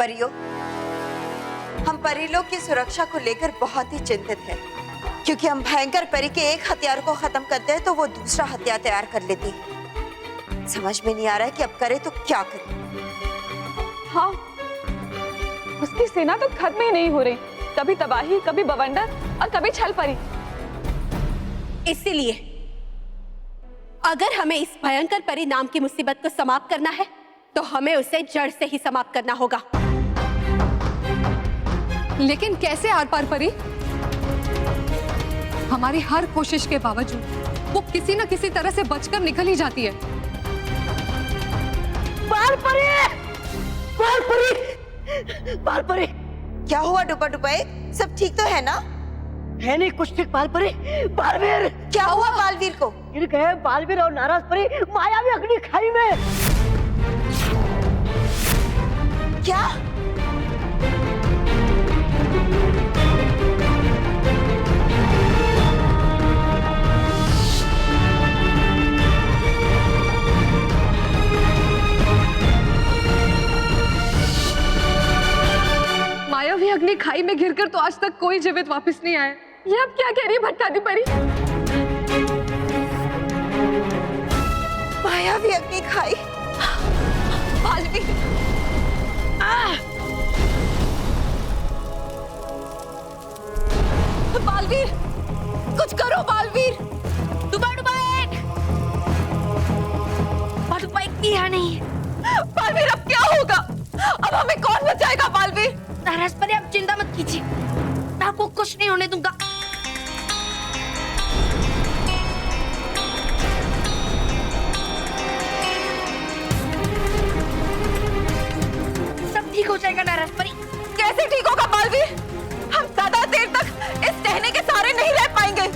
परियों, हम परिलोक की सुरक्षा को लेकर बहुत ही चिंतित हैं, क्योंकि हम भयंकर परी के एक हथियार को खत्म करते हैं तो वो दूसरा हथियार तैयार कर लेती है। समझ में नहीं आ रहा है कि अब करे तो क्या करे। हाँ, उसकी सेना तो खत्म ही नहीं हो रही, कभी तबाही, कभी बवंडर और कभी छल परी। इसीलिए अगर हमें इस भयंकर परिणाम की मुसीबत को समाप्त करना है तो हमें उसे जड़ से ही समाप्त करना होगा। लेकिन कैसे आर पार परी? हमारी हर कोशिश के बावजूद वो किसी न किसी तरह से बचकर निकल ही जाती है। पार परी! पार परी! पार परी! क्या हुआ डुपा डुपाए? सब ठीक तो है ना? है नहीं कुछ ठीक। पार परी! बालवीर! क्या हुआ बालवीर को? गिर गए बालवीर और नाराज परी मायावी अग्नि खाई में। क्या? मायावी अग्नि खाई में गिरकर तो आज तक कोई जीवित वापस नहीं आया। ये अब क्या कह रही है भटकाती परी? मायावी अग्नि खाई? बालवीर! बालवीर, कुछ करो बालवीर! यहाँ नहीं। बालवीर अब क्या होगा? अब हमें कौन बचाएगा बालवीर? नाराज परी, आप चिंता मत कीजिए, मैं आपको कुछ नहीं होने दूंगा। सब ठीक हो जाएगा नाराज परी। कैसे ठीक होगा बालवीर? हम ज्यादा देर तक इस टहने के सहारे नहीं रह पाएंगे।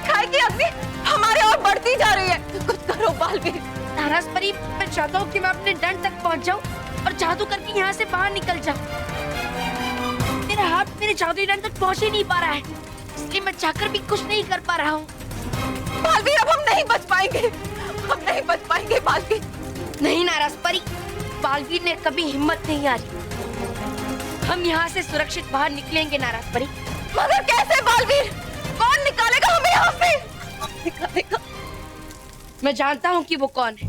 खाई की अग्नि हमारे और बढ़ती जा रही है। कुछ करो बालवीर। नाराज परी, मैं चाहता हूँ कि मैं अपने डंड तक पहुँच जाऊँ और जादू करके यहाँ से बाहर निकल जाऊँ। मेरा हाथ मेरे जादुई डंड तक पहुँच ही नहीं पा रहा है, इसलिए मैं चाहकर भी कुछ नहीं कर पा रहा हूँ। बालवीर अब हम नहीं बच पाएंगे, हम नहीं बच पाएंगे बालवीर। नहीं नाराज परी, बालवीर ने कभी हिम्मत नहीं हारी। हम यहाँ से सुरक्षित बाहर निकलेंगे नाराज परी। मगर कैसे बालवीर? कौन निकालेगा हमें यहाँ से? निकालेगा? मैं जानता हूँ कि वो कौन है।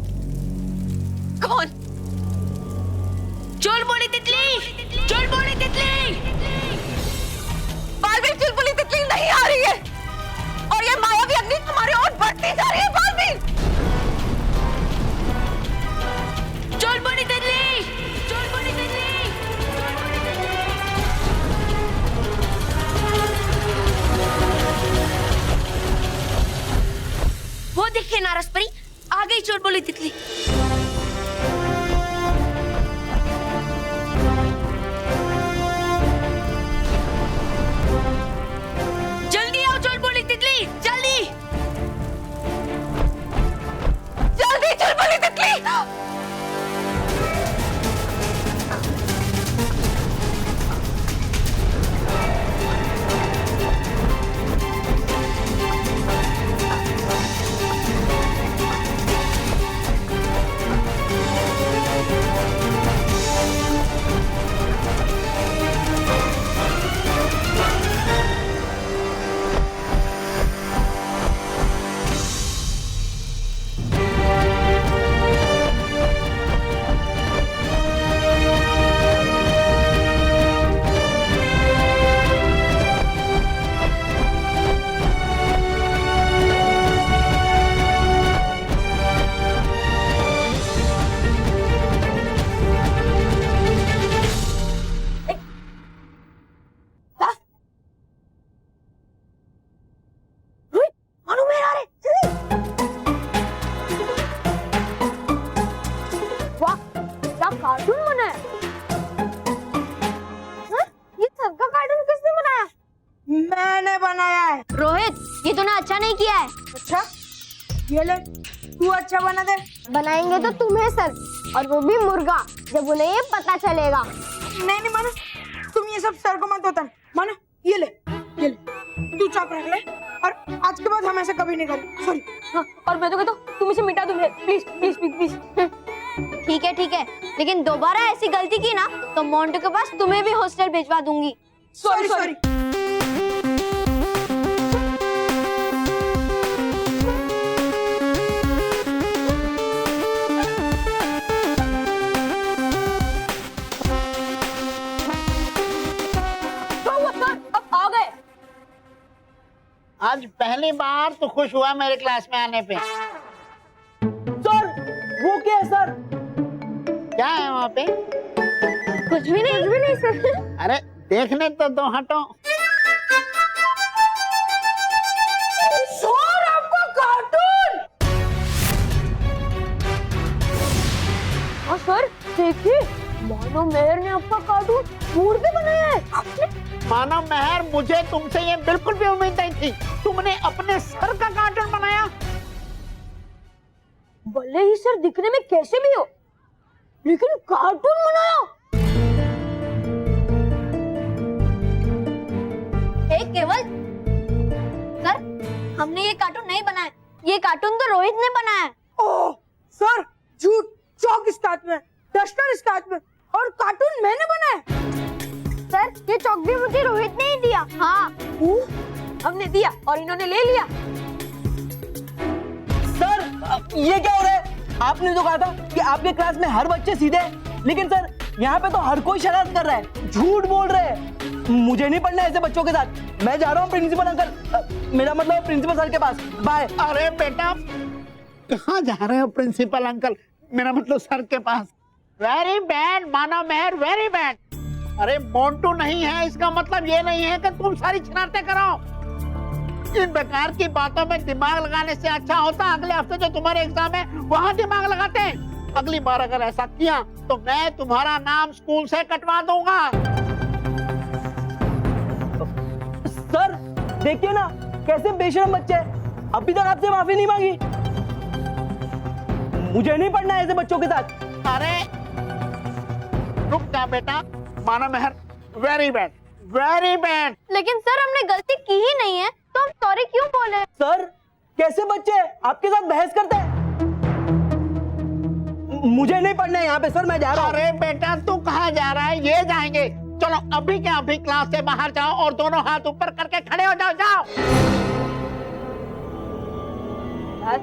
कौन? चुलबुली तितली! चुलबुली तितली! बालवीर, चुलबुली तितली नहीं आ रही है और ये मायावी अग्नि हमारे ओर बढ़ती जा रही है बालवीर। चुलबुली तितली! चुलबुली तितली! वो देखिए नाराज परी, आ गई चुलबुली तितली। जल्दी आओ चुलबुली तितली, जल्दी! जल्दी चुलबुली तितली! कार्टून बनाया? ये सबका कार्टून किसने बनाया? मैंने बनाया है। रोहित, ये तूने अच्छा नहीं किया है। अच्छा, ये ले, तू अच्छा बना दे। बनाएंगे तो तुम्हें सर, और वो भी मुर्गा, जब उन्हें ये पता चलेगा। नहीं नहीं मानो, तुम ये सब सर को मत उतार। मानो, ये ले, तू चौक रख ले और आज के बाद हम ऐसा कभी नहीं करेंगे। सॉरी। हाँ, और मैं तो कहता हूँ तुम इसे मिटा दो प्लीज प्लीज प्लीज प्लीज। ठीक है, लेकिन दोबारा ऐसी गलती की ना तो मोंटू के पास तुम्हें भी हॉस्टल भिजवा दूंगी। Sorry sorry. अब आ गए। आज पहली बार तो खुश हुआ मेरे क्लास में आने पे। सर वो क्या है सर? क्या है वहाँ पे? कुछ भी नहीं सर। अरे देखने तो दो, हटो। सर आपका कार्टून। और सर देखिए, मानो मेहर ने आपका कार्टून मूड पे बनाया है। मानो मेहर, मुझे तुमसे ये बिल्कुल भी उम्मीद नहीं थी। तुमने अपने सर का कार्टून बनाया। भले ही सर दिखने में कैसे भी हो, लेकिन कार्टून बनाया। केवल सर, हमने ये कार्टून नहीं बनाया, ये कार्टून तो रोहित ने बनाया है। ओह सर, झूठ। चौक इसके हाथ में, डस्टर इसके हाथ में, और कार्टून मैंने बनाया। सर ये चौक भी मुझे रोहित ने ही दिया। हाँ हमने दिया और इन्होंने ले लिया। सर ये क्या हो रहा है? आपने तो कहा था कि आपके क्लास में हर बच्चे सीधे हैं, लेकिन सर यहाँ पे तो हर कोई शरारत कर रहा है, झूठ बोल रहे हैं। मुझे नहीं पढ़ना ऐसे बच्चों के साथ। मैं जा रहा हूँ प्रिंसिपल अंकल, मेरा मतलब प्रिंसिपल सर के पास। बाय। अरे बेटा, कहाँ जा रहे हो प्रिंसिपल अंकल? मेरा मतलब सर के पास। वेरी बैड मानो मेहर, वेरी बैड। अरे मोंटू नहीं है, इसका मतलब ये नहीं है कि तुम सारी शरारतें करो। इन बेकार की बातों में दिमाग लगाने से अच्छा होता अगले हफ्ते जो तुम्हारे एग्जाम है वहाँ दिमाग लगाते हैं। अगली बार अगर ऐसा किया तो मैं तुम्हारा नाम स्कूल से कटवा दूंगा। सर देखिए ना कैसे बेशरम बच्चे हैं, अभी तक आपसे माफी नहीं मांगी। मुझे नहीं पढ़ना है ऐसे बच्चों के साथ। अरे रुक जा बेटा, मानो मेहर, वेरी बैड, वेरी बैड। लेकिन सर हमने गलती की ही नहीं है, तो हम सॉरी क्यों बोले? सर कैसे बच्चे आपके साथ बहस करते हैं? मुझे नहीं पढ़ना है यहाँ पे सर, मैं जा रहा हूँ। अरे बेटा तू कहाँ जा रहा है? ये जाएंगे। चलो अभी के अभी क्लास से बाहर जाओ और दोनों हाथ ऊपर करके खड़े हो जाओ। जाओ।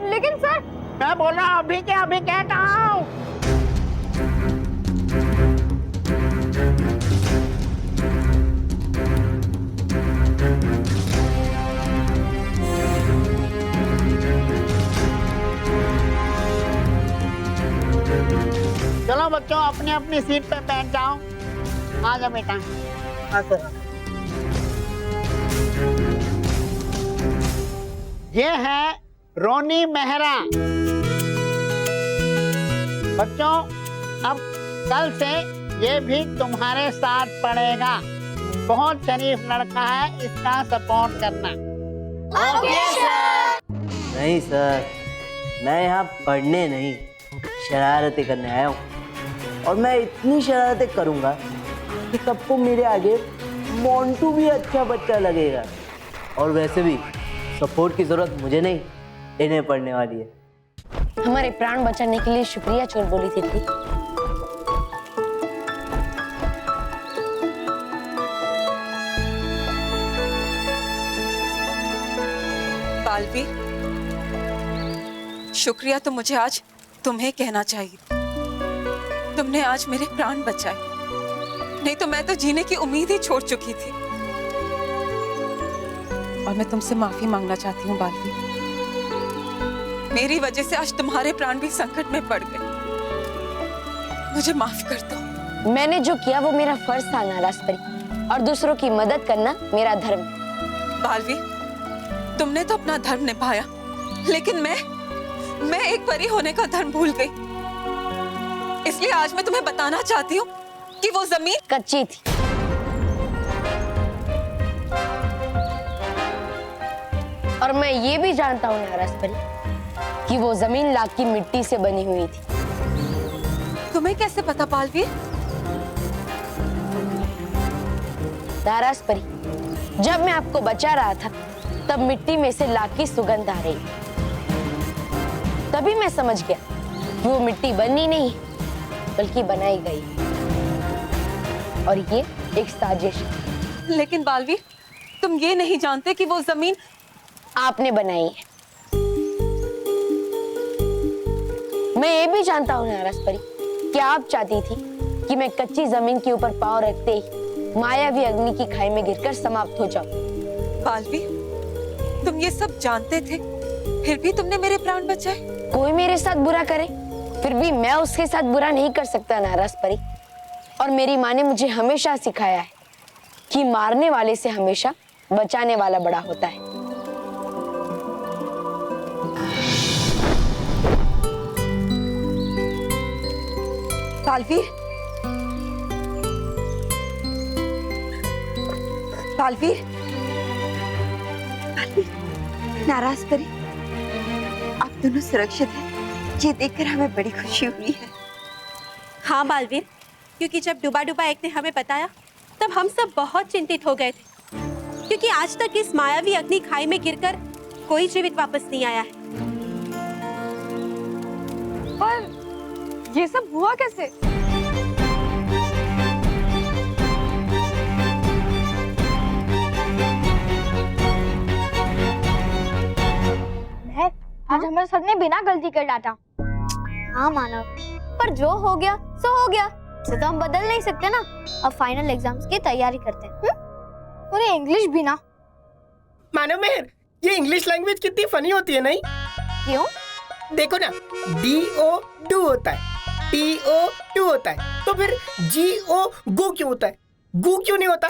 लेकिन सर मैं बोल रहा हूँ अभी के अभी गेट आउट। चलो बच्चों अपनी अपनी सीट पे बैठ जाओ। आ जा बेटा। हाँ सर। ये है रोनी मेहरा। बच्चों अब कल से ये भी तुम्हारे साथ पढ़ेगा। बहुत शरीफ लड़का है, इसका सपोर्ट करना। नहीं सर, मैं यहाँ पढ़ने नहीं शरारतें करने आया हूँ, और मैं इतनी शरारतें करूँगा कि सबको मेरे आगे मोंटू भी अच्छा बच्चा लगेगा। और वैसे भी सपोर्ट की जरूरत मुझे नहीं, इन्हें पढ़ने वाली है। हमारे प्राण बचाने के लिए शुक्रिया चोर बोली थी। बालवी, शुक्रिया तो मुझे आज तुम्हें कहना चाहिए। तुमने आज मेरे प्राण बचाए, नहीं तो मैं तो जीने की उम्मीद ही छोड़ चुकी थी। और मैं तुमसे माफी मांगना चाहती हूँ बालवी। मेरी वजह से आज तुम्हारे प्राण भी संकट में पड़ गए। मुझे माफ कर दो। मैंने जो किया वो मेरा फर्ज था नाराज परी, और दूसरों की मदद करना मेरा धर्म। बालवी, तुमने तो अपना धर्म निभाया, लेकिन मैं एक परी होने का धर्म भूल गई। इसलिए आज मैं तुम्हें बताना चाहती हूँ कि वो जमीन कच्ची थी। और मैं ये भी जानता हूँ नाराज परी कि वो जमीन लाख की मिट्टी से बनी हुई थी। तुम्हें कैसे पता बालवीर? नाराज परी, जब मैं आपको बचा रहा था तब मिट्टी में से लाख की सुगंध आ रही थी। तभी मैं समझ गया वो मिट्टी बनी नहीं बल्कि बनाई गई, और ये एक साजिश है। लेकिन बालवीर, तुम ये नहीं जानते कि वो जमीन आपने बनाई है। मैं ये भी जानता हूँ नाराज परी कि आप चाहती थी कि मैं कच्ची जमीन के ऊपर पांव रखते ही मायावी अग्नि की खाई में गिरकर समाप्त हो जाऊं। बालवीर, तुम ये सब जानते थे, फिर भी तुमने मेरे प्राण बचाए। कोई मेरे साथ बुरा करे फिर भी मैं उसके साथ बुरा नहीं कर सकता नाराज परी। और मेरी माँ ने मुझे हमेशा सिखाया है कि मारने वाले से हमेशा बचाने वाला बड़ा होता है। बालवीर, बालवीर, बालवीर, नाराज परी, आप दोनों सुरक्षित हैं। ये देखकर हमें बड़ी खुशी हुई है। हाँ बालवीर, क्योंकि जब डूबा डूबा एक ने हमें बताया तब हम सब बहुत चिंतित हो गए थे, क्योंकि आज तक इस मायावी अग्नि खाई में गिरकर कोई जीवित वापस नहीं आया है। पर ये सब हुआ कैसे? आज हमारे सर ने बिना गलती कर डांटा। हाँ मानव, पर जो हो गया सो हो गया, इसे तो हम बदल नहीं सकते ना। अब फाइनल एग्जाम्स की तैयारी करते हैं। और ये इंग्लिश भी ना। मानव मेहर, ये इंग्लिश लैंग्वेज कितनी फनी होती है नहीं? क्यों? देखो ना, DO डू होता है, TO टू होता है, तो फिर GO गो क्यों होता है? गू क्यों नहीं होता?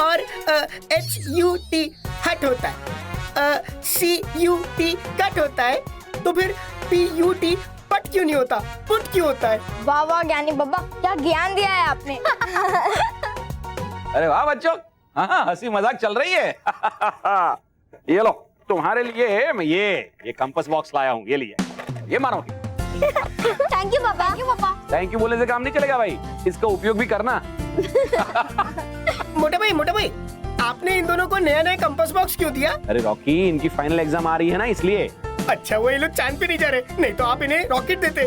और HUT हट होता है, CUT कट होता है, तो फिर PUT पट क्यों नहीं होता? पुट क्यों होता है? वाह वाह ज्ञानी बाबा, क्या ज्ञान दिया है आपने। अरे वाह बच्चों, हाँ हंसी मजाक चल रही है। ये लो तुम्हारे लिए मैं ये कंपास बॉक्स लाया हूँ, ये लिए, ये मानो। थैंक यू पापा। थैंक यू पापा। थैंक यू बोलने से काम नहीं चलेगा भाई, इसका उपयोग भी करना। मोटा भाई, आपने इन दोनों को नया नया कंपास बॉक्स क्यों दिया? अरे रॉकी, इनकी फाइनल एग्जाम आ रही है ना, इसलिए। अच्छा, वो ये लोग चांद पे नहीं जा रहे, नहीं तो आप इन्हें रॉकेट देते।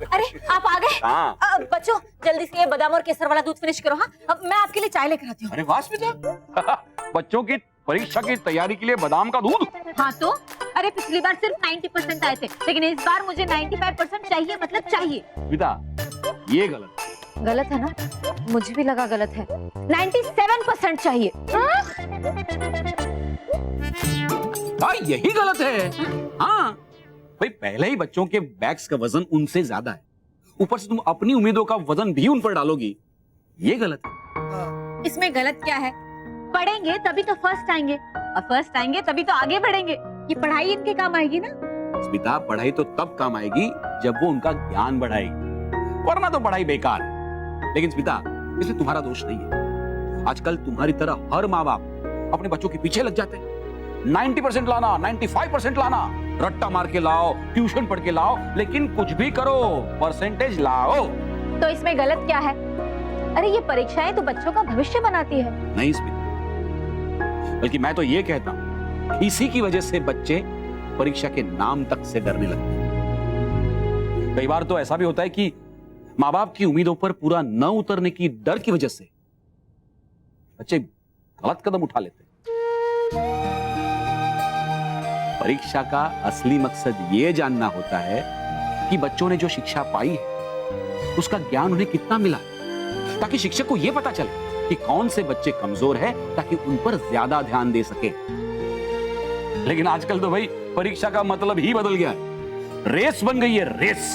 अरे आप आ गए? हाँ। बच्चों जल्दी से ये बादाम और केसर वाला दूध फिनिश करो। हाँ, अब मैं आपके लिए चाय लेकर आती हूँ। अरे वाह स्मिता, बच्चों की परीक्षा की तैयारी के लिए बादाम का दूध। हाँ तो, अरे पिछली बार सिर्फ 90% आए थे, लेकिन इस बार मुझे 95% चाहिए, मतलब चाहिए। स्मिता, ये गलत है ना? मुझे भी लगा गलत है। 97% चाहिए। हाँ यही गलत है। हाँ भाई, पहले ही बच्चों के बैग्स का वजन उनसे ज्यादा है, ऊपर से तुम अपनी उम्मीदों का वजन भी उन पर डालोगी, ये गलत है। इसमें गलत क्या है? पढ़ेंगे तभी तो फर्स्ट आएंगे, और फर्स्ट आएंगे तभी तो आगे बढ़ेंगे। ये पढ़ाई इनके काम आएगी ना। स्मिता, पढ़ाई तो तब काम आएगी जब वो उनका ज्ञान बढ़ाएगी, वरना तो पढ़ाई बेकार है। लेकिन स्मिता, इसमें तुम्हारा दोष नहीं है। आजकल तुम्हारी तरह हर माँ बाप अपने बच्चों के पीछे लग जाते हैं। 90% लाना, 95% लाना, रट्टा मार के लाओ, ट्यूशन पढ़ के लाओ, लेकिन कुछ भी करो परसेंटेज लाओ। तो इसमें गलत क्या है? अरे ये परीक्षाएं तो बच्चों का भविष्य बनाती है। नहीं स्मिता, बल्कि मैं तो ये कहता हूँ, इसी की वजह से बच्चे परीक्षा के नाम तक से डरने लगते हैं। कई बार तो ऐसा भी होता है कि माँ बाप की उम्मीदों पर पूरा न उतरने की डर की वजह से बच्चे गलत कदम उठा लेते हैं। परीक्षा का असली मकसद ये जानना होता है कि बच्चों ने जो शिक्षा पाई है उसका ज्ञान उन्हें कितना मिला, ताकि शिक्षक को यह पता चले कि कौन से बच्चे कमजोर हैं, ताकि उन पर ज्यादा ध्यान दे सके। लेकिन आजकल तो भाई परीक्षा का मतलब ही बदल गया है, रेस बन गई है, रेस।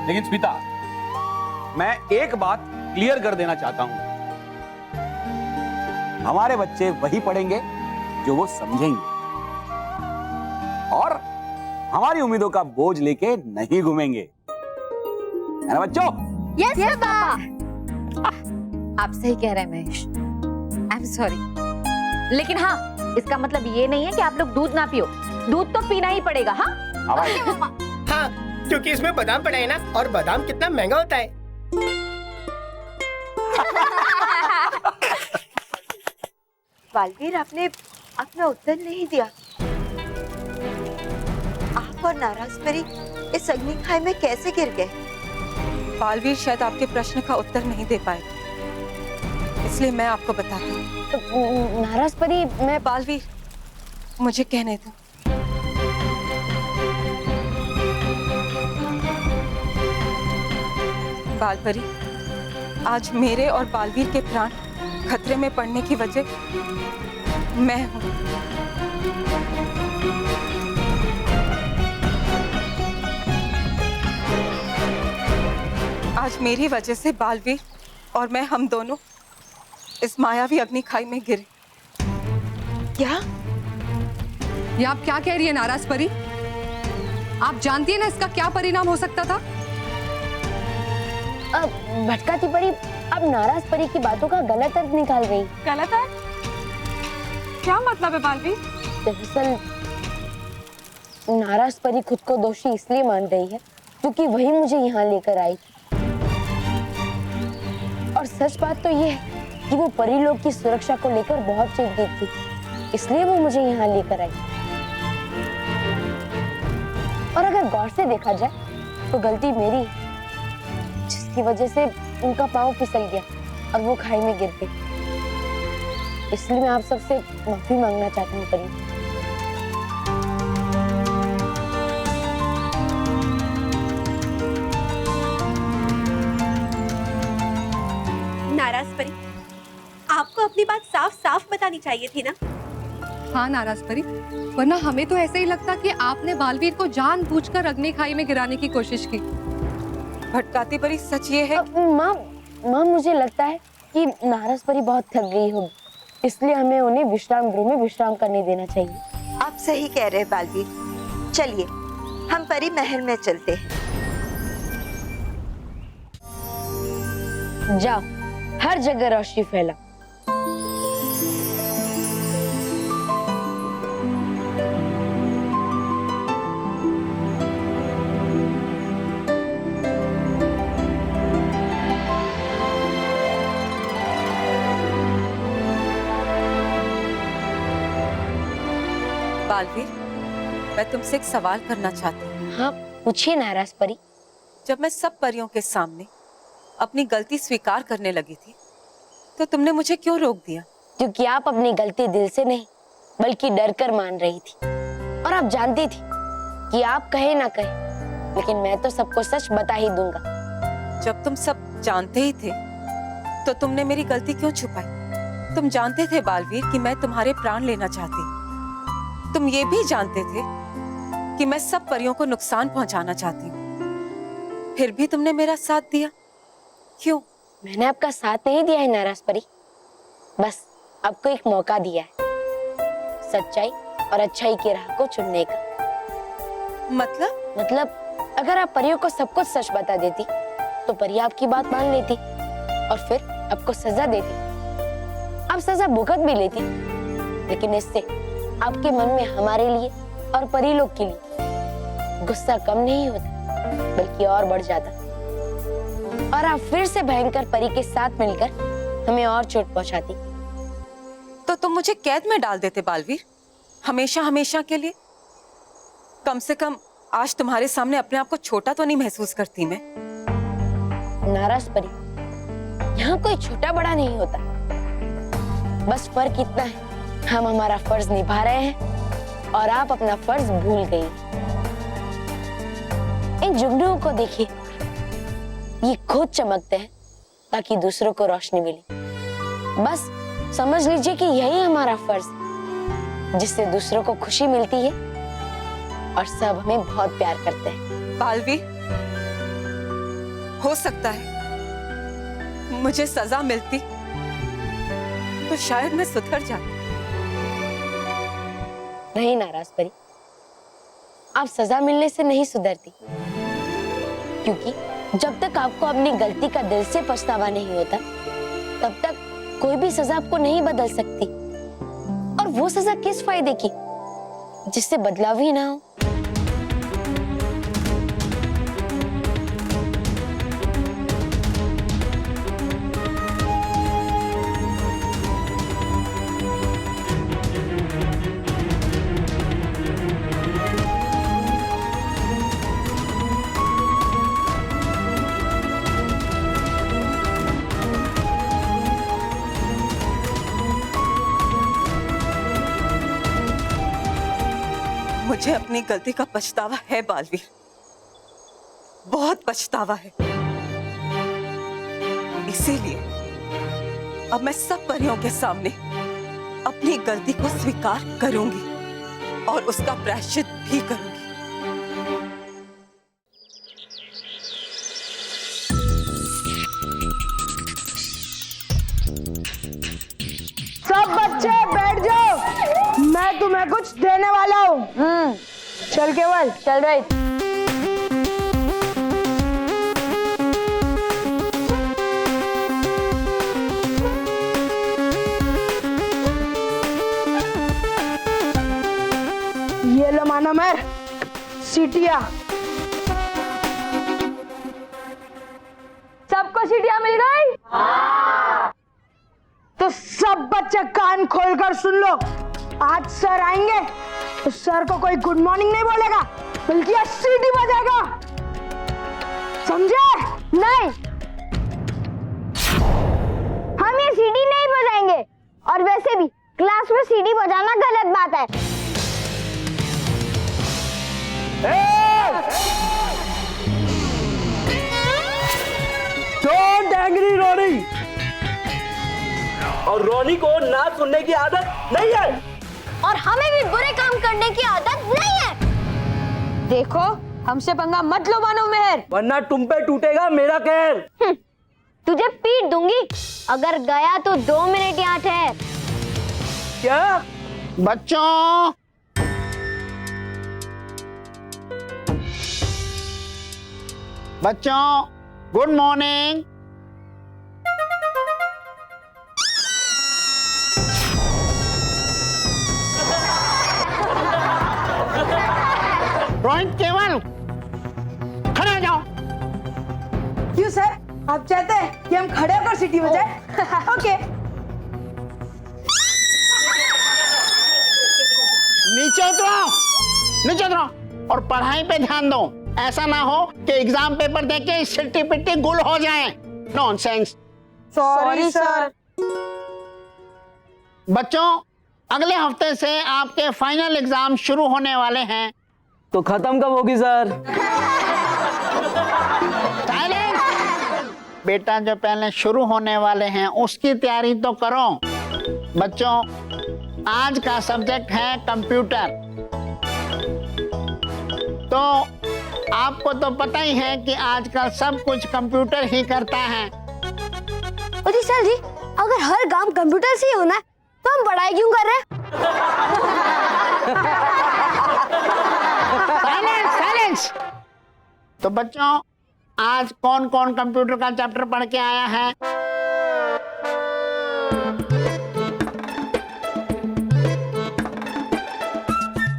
लेकिन स्मिता, मैं एक बात क्लियर कर देना चाहता हूं, हमारे बच्चे वही पढ़ेंगे जो वो समझेंगे, और हमारी उम्मीदों का बोझ लेके नहीं घूमेंगे, है ना बच्चों? Yes papa. आप सही कह रहे हैं महेश, आई एम सॉरी। लेकिन हाँ, इसका मतलब ये नहीं है कि आप लोग दूध ना पियो, दूध तो पीना ही पड़ेगा। हाँ हाँ, क्योंकि इसमें बादाम पड़ा है ना, और बादाम कितना महंगा होता है। बालवीर, आपने अपना उत्तर नहीं दिया। और नाराज परी इस अग्नि खाई में कैसे गिर गए? बालवीर शायद आपके प्रश्न का उत्तर नहीं दे पाए, इसलिए मैं आपको बताती हूँ। तो नाराज परी, मैं बालवीर, मुझे कहने दो। बालपरी, आज मेरे और बालवीर के प्राण खतरे में पड़ने की वजह मैं हूं। आज मेरी वजह से बालवीर और मैं, हम दोनों इस मायावी अग्नि खाई में गिरे। क्या? ये आप क्या कह रही है नाराज परी? आप जानती है ना इसका क्या परिणाम हो सकता था? अब भटकाती परी अब नाराज परी की बातों का गलत अर्थ निकाल रही। गलत है? क्या मतलब है बालवीर? दरअसल नाराज परी खुद को दोषी इसलिए मान रही है क्योंकि वही मुझे यहाँ लेकर आई थी। और सच बात तो ये है कि वो परी लोग की सुरक्षा को लेकर बहुत चिंतित थी, इसलिए वो मुझे यहाँ लेकर आई। और अगर गौर से देखा जाए तो गलती मेरी है, जिसकी वजह से उनका पांव फिसल गया और वो खाई में गिर गई। इसलिए मैं आप सबसे माफी मांगना चाहती हूँ परी। नाराज परी, आपको अपनी बात साफ साफ बतानी चाहिए थी ना। हाँ नाराज परी, वरना हमें तो ऐसे ही लगता कि आपने बालवीर को जानबूझकर अग्नि खाई में गिराने की कोशिश की। भटकाती परी, सच ये है? माँ मुझे लगता है कि नाराज परी बहुत थक गई होगी, इसलिए हमें उन्हें विश्राम गृह में विश्राम करने देना चाहिए। आप सही कह रहे हैं बालवीर। चलिए हम परी महल में चलते हैं। जाओ, हर जगह रोशनी फैला। बालवीर, मैं तुमसे एक सवाल करना चाहती हूँ। हाँ पूछिए नाराज परी। जब मैं सब परियों के सामने अपनी गलती स्वीकार करने लगी थी तो तुमने मुझे क्यों रोक दिया? क्योंकि आप अपनी गलती दिल से नहीं बल्कि डर कर मान रही थी, और आप जानती थी कि आप कहे ना कहे लेकिन मैं तो सबको सच बता ही दूंगा। जब तुम सब जानते ही थे तो तुमने मेरी गलती क्यों छुपाई? तुम जानते थे बालवीर कि मैं तुम्हारे प्राण लेना चाहती, तुम ये भी जानते थे कि मैं सब परियों को नुकसान पहुंचाना चाहती हूँ, फिर भी तुमने मेरा साथ दिया। क्यों? मैंने आपका साथ नहीं दिया है नाराज परी, बस आपको एक मौका दिया है सच्चाई और अच्छाई की राह को चुनने का। मतलब अगर आप परियों को सब कुछ सच बता देती तो परी आपकी बात मान लेती और फिर आपको सजा देती। आप सजा भुगत भी लेती, लेकिन इससे आपके मन में हमारे लिए और परी लोग के लिए गुस्सा कम नहीं होता बल्कि और बढ़ जाता, और आप फिर से भयंकर परी के साथ मिलकर हमें और चोट पहुंचाती। तो तुम मुझे कैद में डाल देते बालवीर, हमेशा हमेशा के लिए। कम से कम आज तुम्हारे सामने अपने आप को छोटा तो नहीं महसूस करती मैं। नाराज परी, यहाँ कोई छोटा बड़ा नहीं होता, बस फर्क इतना है हम हमारा फर्ज निभा रहे हैं और आप अपना फर्ज भूल गई। इन जुगनुओं को देखिए, ये खुद चमकते हैं ताकि दूसरों को रोशनी मिले। बस समझ लीजिए कि यही हमारा फर्ज है, जिससे दूसरों को खुशी मिलती है और सब हमें बहुत प्यार करते हैं। बालवीर, हो सकता है मुझे सजा मिलती तो शायद मैं सुधर जाती। नहीं नाराज परी, आप सजा मिलने से नहीं सुधरती, क्योंकि जब तक आपको अपनी गलती का दिल से पछतावा नहीं होता तब तक कोई भी सजा आपको नहीं बदल सकती। और वो सजा किस फायदे की जिससे बदलाव ही ना हो। मुझे अपनी गलती का पछतावा है बालवीर, बहुत पछतावा है। इसीलिए अब मैं सब परियों के सामने अपनी गलती को स्वीकार करूंगी और उसका प्रायश्चित भी करूंगी। सब बच्चे बैठ जाओ, मैं तुम्हें कुछ देने वाला हूँ। चल केवल चल रही। ये लो मानो मेर सीटिया। सबको सीटिया मिल गई? तो सब बच्चे कान खोलकर सुन लो, आज सर आएंगे तो सर को कोई गुड मॉर्निंग नहीं बोलेगा, बल्कि सीटी बजाएगा, समझे? नहीं, हम ये सीटी नहीं बजाएंगे, और वैसे भी क्लास में सीटी बजाना गलत बात है। डोंट एंग्री रोनी। और रोनी को ना सुनने की आदत नहीं है, और हमें भी बुरे काम करने की आदत नहीं है। देखो, हमसे पंगा मत लो मानो मेहर, वरना तुम पे टूटेगा मेरा कहर। तुझे पीट दूंगी अगर गया तो 2 मिनट यहाँ ठहर। क्या? बच्चों, बच्चों, गुड मॉर्निंग। रोहित, केवल खड़े हो जाओ। क्यों सर, आप चाहते हैं कि हम खड़े होकर सीटी बजाएं? ओके। नीचे उतरो, नीचे उतरो और पढ़ाई पे ध्यान दो। ऐसा ना हो कि एग्जाम पेपर देके सिट्टी पिट्टी गुल हो जाए। नॉनसेंस। Sorry sir. बच्चों, अगले हफ्ते से आपके फाइनल एग्जाम शुरू होने वाले हैं। तो खत्म कब होगी सर? साइलेंस। बेटा, जो पहले शुरू होने वाले हैं उसकी तैयारी तो करो। बच्चों, आज का सब्जेक्ट है कंप्यूटर। तो आपको तो पता ही है कि आजकल सब कुछ कंप्यूटर ही करता है। अरे सर जी, अगर हर काम कंप्यूटर से ही होना है तो हम पढ़ाई क्यों कर रहे हैं? साइलेंस। तो बच्चों, आज कौन कौन कंप्यूटर का चैप्टर पढ़ के आया है?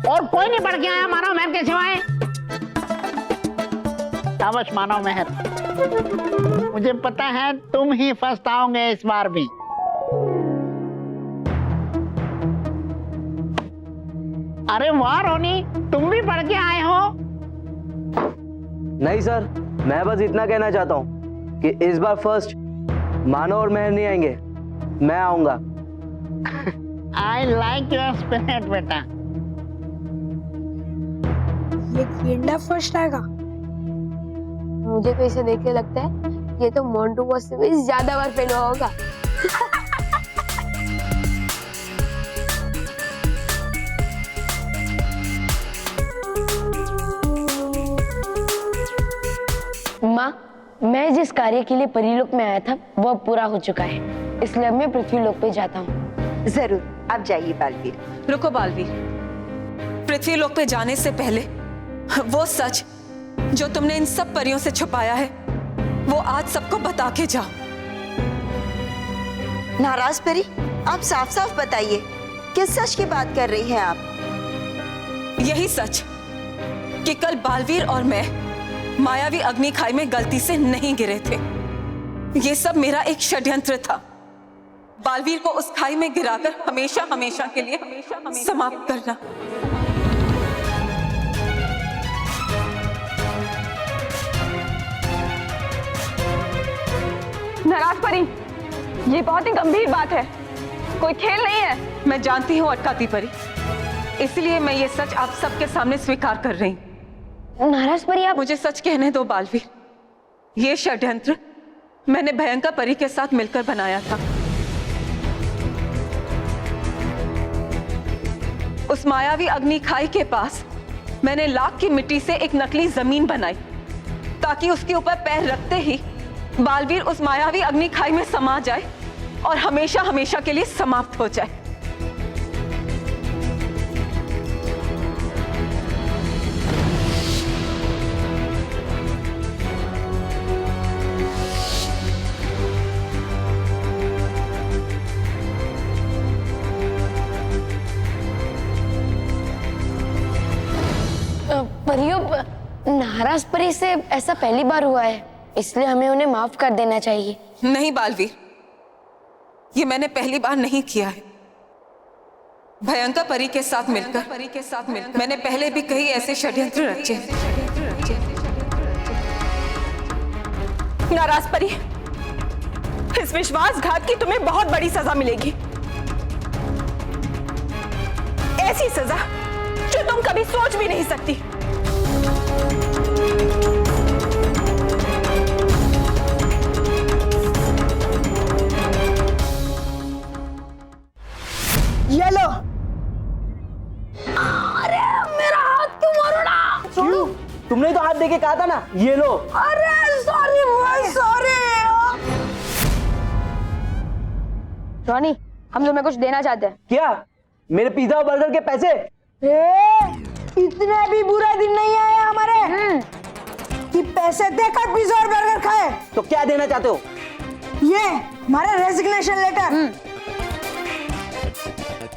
और कोई नहीं पढ़ के आया मानव मेहर के सिवाय? शाबाश मानव मेहर, मुझे पता है तुम ही फर्स्ट आओगे इस बार भी। अरे वाह रोनी, तुम भी पढ़ के आए हो? नहीं सर, मैं बस इतना कहना चाहता हूँ कि इस बार फर्स्ट मानो और मेहर नहीं आएंगे, मैं आऊंगा। आई लाइक योर स्पिरिट बेटा। ये गेंडा फर्स्ट आएगा। मुझे तो इसे देख के लगता है ये तो मोंटू बॉस से भी ज्यादा बार फेल हुआ होगा। माँ, मैं जिस कार्य के लिए परीलोक में आया था वो पूरा हो चुका है, इसलिए अब मैं पृथ्वीलोक पे जाता हूँ। जरूर, आप जाइए बालवीर। रुको बालवीर, पृथ्वीलोक पे जाने से पहले वो सच जो तुमने इन सब परियों से छुपाया है वो आज सबको बता के जाओ। नाराज परी, आप साफ साफ बताइए, किस सच की बात कर रही हैं आप? यही सच कि कल बालवीर और मैं मायावी अग्नि खाई में गलती से नहीं गिरे थे। ये सब मेरा एक षड्यंत्र था, बालवीर को उस खाई में गिराकर हमेशा हमेशा के लिए समाप्त करना। नाराज परी, ये बहुत ही गंभीर बात है, कोई खेल नहीं है। मैं जानती हूँ अटकाती परी, इसलिए मैं ये सच आप सबके सामने स्वीकार कर रही हूँ। नाराज परी, आप मुझे सच कहने दो बालवीर, ये षड्यंत्र मैंने भयंकर परी के साथ मिलकर बनाया था। उस मायावी अग्नि खाई के पास मैंने लाख की मिट्टी से एक नकली जमीन बनाई ताकि उसके ऊपर पैर रखते ही बालवीर उस मायावी अग्नि खाई में समा जाए और हमेशा हमेशा के लिए समाप्त हो जाए। परियों, नाराज परी से ऐसा पहली बार हुआ है, इसलिए हमें उन्हें माफ कर देना चाहिए। नहीं बालवीर, ये मैंने पहली बार नहीं किया है। भयंकर परी के साथ मिलकर मैंने पहले भी कई ऐसे षड्यंत्र रचे। नाराज परी, इस विश्वासघात की तुम्हें बहुत बड़ी सजा मिलेगी। ऐसी सजा जो तुम कभी सोच भी नहीं सकती। ये लो। अरे मेरा हाथ क्यों मारो ना? क्यों? तुमने तो हाथ देके कहा था ना, ये लो। अरे सॉरी भाई, सॉरी। रॉनी, हम तुम्हें कुछ देना चाहते हैं। क्या? मेरे पिज्जा और बर्गर के पैसे? इतना भी बुरा दिन नहीं आया हमारे कि पैसे देकर पिज्जा और बर्गर खाए। तो क्या देना चाहते हो? ये हमारा रेजिग्नेशन लेटर।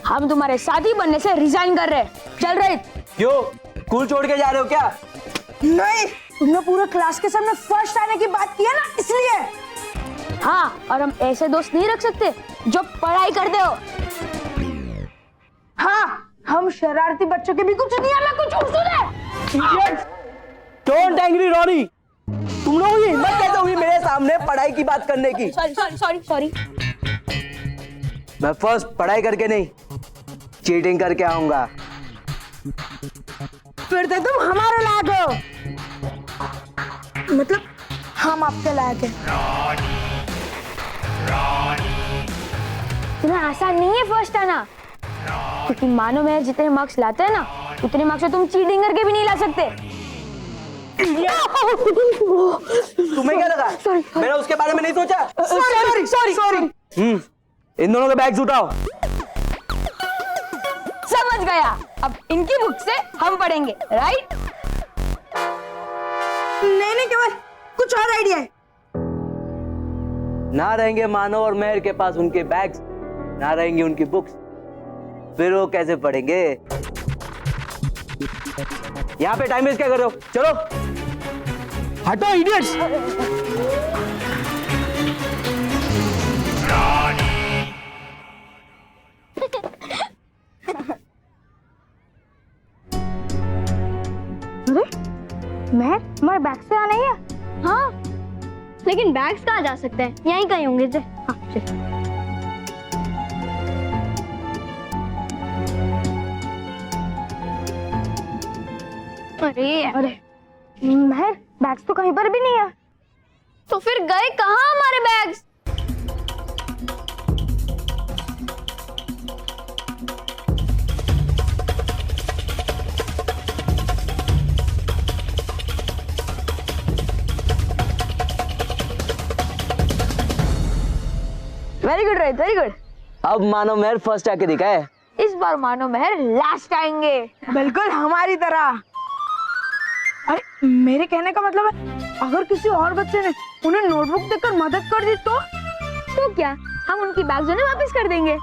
हम तुम्हारे साथी बनने से रिजाइन कर रहे हैं। चल रहे। क्यों? स्कूल छोड़ के जा रहे हो क्या? नहीं, तुमने पूरे क्लास के सामने फर्स्ट आने की बात की है ना, इसलिए। हाँ, और हम ऐसे दोस्त नहीं रख सकते जो पढ़ाई करते हो। हाँ, हम शरारती बच्चों के भी कुछ दुनिया में कुछ उसूल है। डोंट एंग्री रॉनी, तुम लोगों की हिम्मत कैसे हुई मेरे सामने पढ़ाई की बात करने की? सॉरी। मैं फर्स्ट पढ़ाई करके नहीं, चीटिंग करके आऊंगा। फिर तो तुम हमारे लायक हो। मतलब हम आपके लायक हैं। तुम्हें आसान नहीं है फर्स्ट आना, क्योंकि मानो मैं जितने मार्क्स लाते हैं ना, उतने मार्क्स तो तुम चीटिंग करके भी नहीं ला सकते। तुम्हें क्या लगा? मैंने उसके बारे में नहीं सोचा। सॉरी। इन दोनों के बैग्स उठाओ। समझ गया। अब इनकी बुक से हम पढ़ेंगे, राइट? नहीं केवल कुछ और आइडिया है। ना रहेंगे मानव और मेहर के पास उनके बैग्स, ना रहेंगी उनकी बुक्स, फिर वो कैसे पढ़ेंगे? यहाँ पे टाइम वेस्ट क्या कर रहे हो? चलो हटो इडियट्स। महर, हमारे बैग से आना ही है। हाँ, लेकिन बैग्स कहाँ जा सकते हैं? यहीं कहीं होंगे। हाँ, चल। अरे महर, बैग्स तो कहीं पर भी नहीं है। तो फिर गए कहाँ हमारे bags? Very good Rohit, very good. अब मानो मेहर फर्स्ट आके दिखा है। इस बार मानो महर लास्ट आएंगे। बिल्कुल हमारी तरह। अरे मेरे कहने का मतलब है, अगर किसी और बच्चे ने उन्हें नोटबुक देकर मदद कर दी तो क्या हम उनकी बैग उन्हें वापस कर देंगे?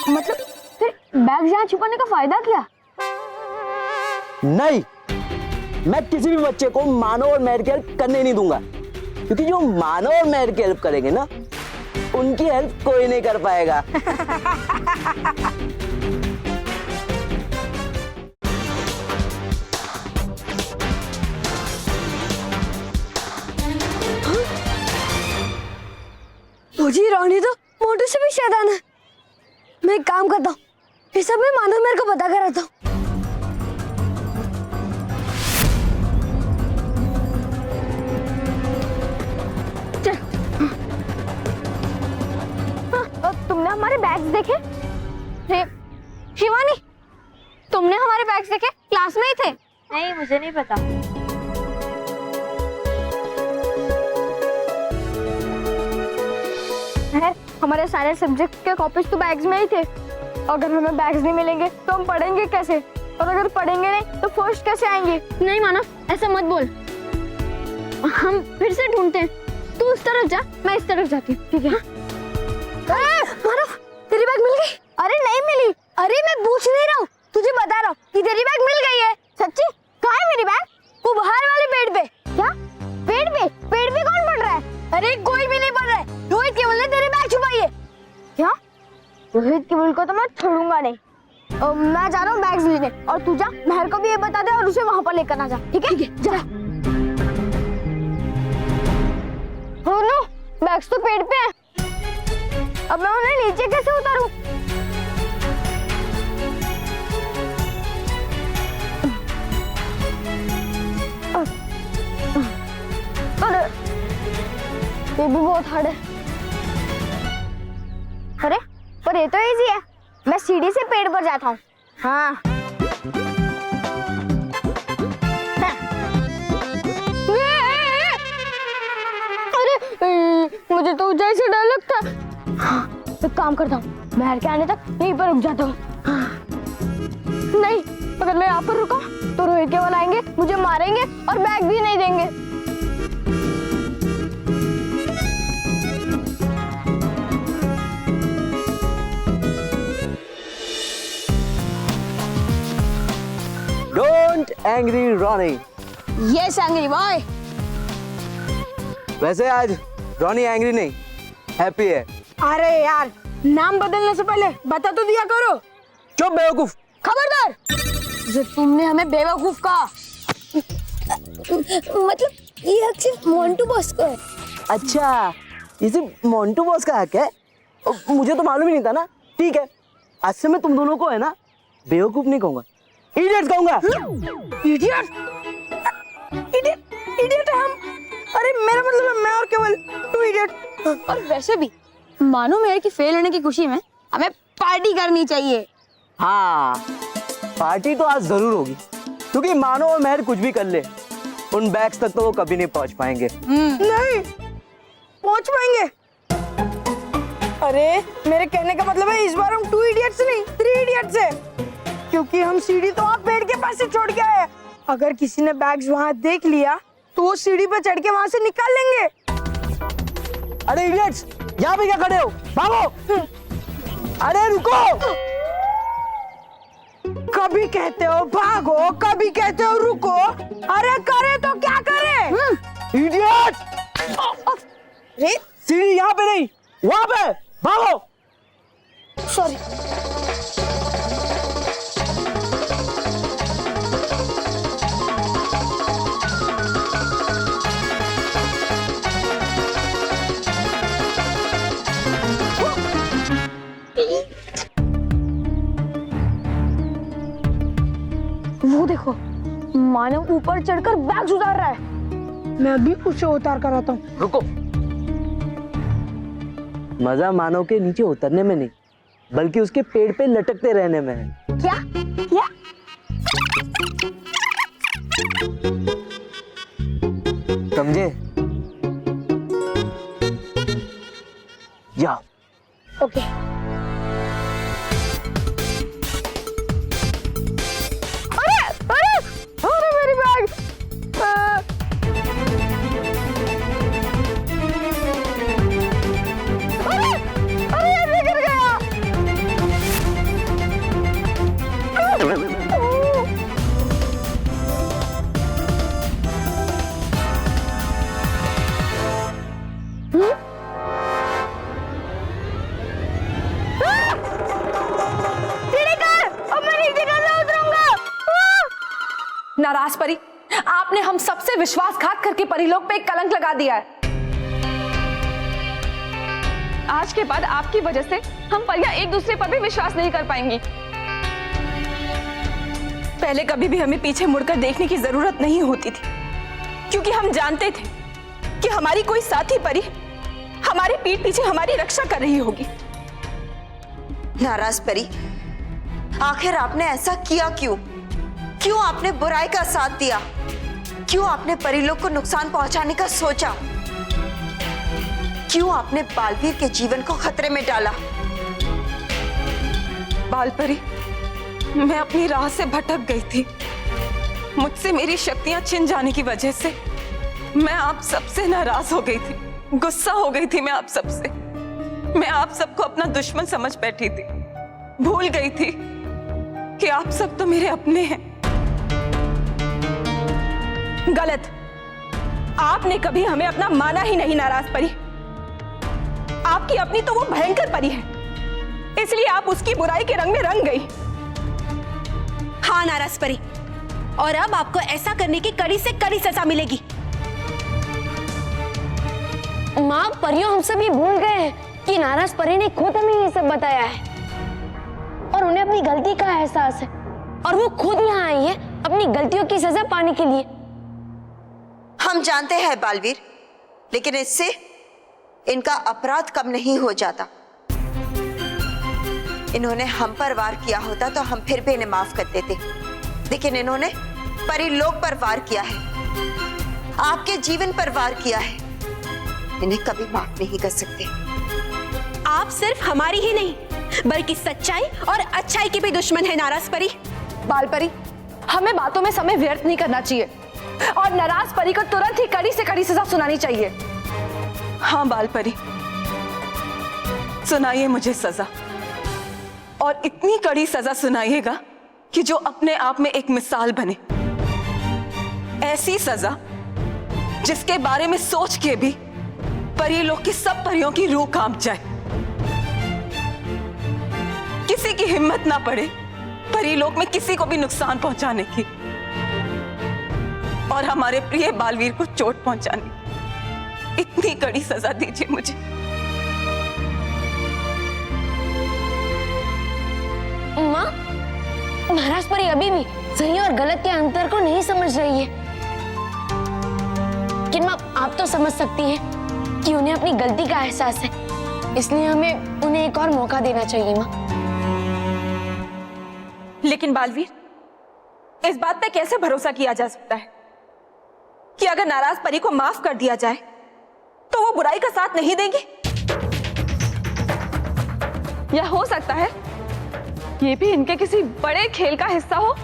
मतलब फिर बैग यहाँ छुपाने का फायदा क्या? नहीं, मैं किसी भी बच्चे को मानव और मेहर की हेल्प करने नहीं दूंगा, क्योंकि जो मानव और मेहर की हेल्प करेंगे ना, उनकी हेल्प कोई नहीं कर पाएगा। मुझे रोनी तो मोटू से भी शैतान है। मैं एक काम करता हूँ, ये सब मैं मानो मेरे को बता कर आता हूँ। तुमने हमारे बैग्स देखे? शिवानी, तुमने हमारे बैग्स देखे? क्लास में ही थे? नहीं, मुझे नहीं पता। हमारे सारे सब्जेक्ट के कॉपीज तो बैग्स में ही थे। अगर हमें बैग्स नहीं मिलेंगे तो हम पढ़ेंगे कैसे? और अगर पढ़ेंगे नहीं तो फर्स्ट कैसे आएंगे? नहीं मानो, ऐसा मत बोल। हम फिर से ढूंढते हैं। तू उस तरफ जा, मैं इस तरफ जाती हूँ, ठीक है? मानव, तेरी बैग मिल गई? अरे नहीं मिली। अरे मैं पूछ नहीं रहा हूँ, तुझे बता रहा हूँ कि तेरी बैग मिल गई है। सच्ची? कहाँ है मेरी बैग? वो बाहर वाले पेड़ पे। क्या? पेड़ पे? पेड़ पे कौन पढ़ रहा है? अरे कोई भी नहीं पढ़ रहा है। रोहित केवल ने तेरी बैग छुपाई है। क्या? रोहित केवल को तो मैं छोड़ूंगा नहीं। मैं जा रहा हूँ बैग्स लेने, और तू जा, महर को भी ये बता दे और उसे वहाँ पर लेकर ना जा, ठीक है? जा। हो नो, बैग्स तो पेड़ पे हैं। अब मैं उन्हें नीचे कैसे उतारूं? अरे ये भी बहुत हार्ड है। अरे पर ये तो इजी है, मैं सीढ़ी से पेड़ पर जाता हूँ। हाँ। अरे मुझे तो ऊंचाई से डर लगता है। एक काम करता हूँ, महर के आने तक यहीं पर रुक जाता हूँ। नहीं, अगर मैं यहाँ पर रुका तो रोहित केवल आएंगे, मुझे मारेंगे और बैग भी नहीं देंगे। Don't angry Ronnie. Yes angry boy. वैसे आज रॉनी एंग्री नहीं, हैप्पी है। अरे यार, नाम बदलने से पहले बता तो दिया करो। चुप बेवकूफ। खबरदार, जो तुमने हमें बेवकूफ कहा। मतलब ये हक सिर्फ मोंटू बॉस को है। अच्छा, ये सिर्फ मोंटू बॉस का हक है? मुझे तो मालूम ही नहीं था ना। ठीक है, आज से मैं तुम दोनों को है ना बेवकूफ नहीं कहूंगा, इडियट कहूंगा। इडियट? इडियट हम? अरे मेरा मतलब है मैं और केवल टू इडियट। और वैसे भी मानो मेरे की फेल होने की खुशी में हमें पार्टी करनी चाहिए। हाँ, पार्टी तो आज जरूर होगी, क्योंकि मानो और महर कुछ भी कर ले, उन बैग्स तक तो वो कभी नहीं पहुंच पाएंगे। नहीं पहुंच पाएंगे। अरे मेरे कहने का मतलब है इस बार हम 2 इडियट्स नहीं 3 इडियट्स है, क्योंकि हम सीढ़ी तो वहाँ पेड़ के पास से छोड़ के आए। अगर किसी ने बैग्स वहाँ देख लिया तो वो सीढ़ी पर चढ़ के वहाँ से निकाल लेंगे। अरे इडियट्स, यहाँ पे क्या खड़े हो? भागो! अरे रुको! कभी कहते हो भागो, कभी कहते हो रुको। अरे करे तो क्या करे? इडियट! अरे सीढ़ी यहाँ पे नहीं, वहाँ पे। भागो! सॉरी। वो देखो, मानव ऊपर चढ़कर बैग उतार रहा है। मैं अभी उसे उतार कर आता हूँ। रुको, मजा मानव के नीचे उतरने में नहीं, बल्कि उसके पेड़ पे लटकते रहने में है। क्या? क्या? समझे? जाओ। ओके। अरे मेरी बैग! अरे ये गिर गया। नाराज परी, आपने हम सबसे विश्वासघात करके परिलोक पे एक कलंक लगा दिया है। आज के बाद आपकी वजह से हम परियां एक दूसरे पर भी विश्वास नहीं कर पाएंगी। पहले कभी भी हमें पीछे मुड़कर देखने की जरूरत नहीं होती थी, क्योंकि हम जानते थे कि हमारी कोई साथी परी हमारे पीठ पीछे हमारी रक्षा कर रही होगी। नाराज परी, आखिर आपने ऐसा किया क्यों? क्यों आपने बुराई का साथ दिया? क्यों आपने परी लोग को नुकसान पहुंचाने का सोचा? क्यों आपने बालवीर के जीवन को खतरे में डाला? बालपरी, मैं अपनी राह से भटक गई थी। मुझसे मेरी शक्तियां छिन जाने की वजह से मैं आप सबसे नाराज हो गई थी, गुस्सा हो गई थी मैं आप सबसे। मैं आप सबको अपना दुश्मन समझ बैठी थी, भूल गई थी कि आप सब तो मेरे अपने हैं। गलत। आपने कभी हमें अपना माना ही नहीं नाराज परी। आपकी अपनी तो वो भयंकर परी है, इसलिए आप उसकी बुराई के रंग में रंग गई। हाँ नाराज परी, और अब आपको ऐसा करने की कड़ी से कड़ी सजा मिलेगी। माँ, परियों हम सब ये भूल गए हैं कि नाराज परी ने खुद हमें ये सब बताया है और उन्हें अपनी गलती का एहसास है, और वो खुद यहाँ आई है अपनी गलतियों की सजा पाने के लिए। हम जानते हैं बालवीर, लेकिन इससे इनका अपराध कम नहीं हो जाता। इन्होंने हम पर वार किया होता तो हम फिर भी इन्हें माफ कर देते, लेकिन इन्होंने परी लोक पर वार किया है, आपके जीवन पर वार किया है। इन्हें कभी माफ नहीं कर सकते। आप सिर्फ हमारी ही नहीं बल्कि सच्चाई और अच्छाई की भी दुश्मन है नाराज परी। बालपरी, हमें बातों में समय व्यर्थ नहीं करना चाहिए और नाराज परी को तुरंत ही कड़ी से कड़ी सजा सुनानी चाहिए। हाँ बालपरी, सुनाइए मुझे सजा, और इतनी कड़ी सजा सुनाइएगा कि जो अपने आप में एक मिसाल बने। ऐसी सजा जिसके बारे में सोच के भी परी लोग की सब परियों की रूह कांप जाए, किसी की हिम्मत ना पड़े परी लोग में किसी को भी नुकसान पहुंचाने की, और हमारे प्रिय बालवीर को चोट पहुंचाने की। इतनी कड़ी सजा दीजिए मुझे। माँ, महाराज परी अभी भी सही और गलत के अंतर को नहीं समझ रही है। लेकिन माँ, आप तो समझ सकती हैं कि उन्हें अपनी गलती का एहसास है, इसलिए हमें उन्हें एक और मौका देना चाहिए माँ। लेकिन बालवीर, इस बात पे कैसे भरोसा किया जा सकता है कि अगर नाराज परी को माफ कर दिया जाए तो वो बुराई का साथ नहीं देंगी? या हो सकता है ये भी इनके किसी बड़े खेल का हिस्सा हो?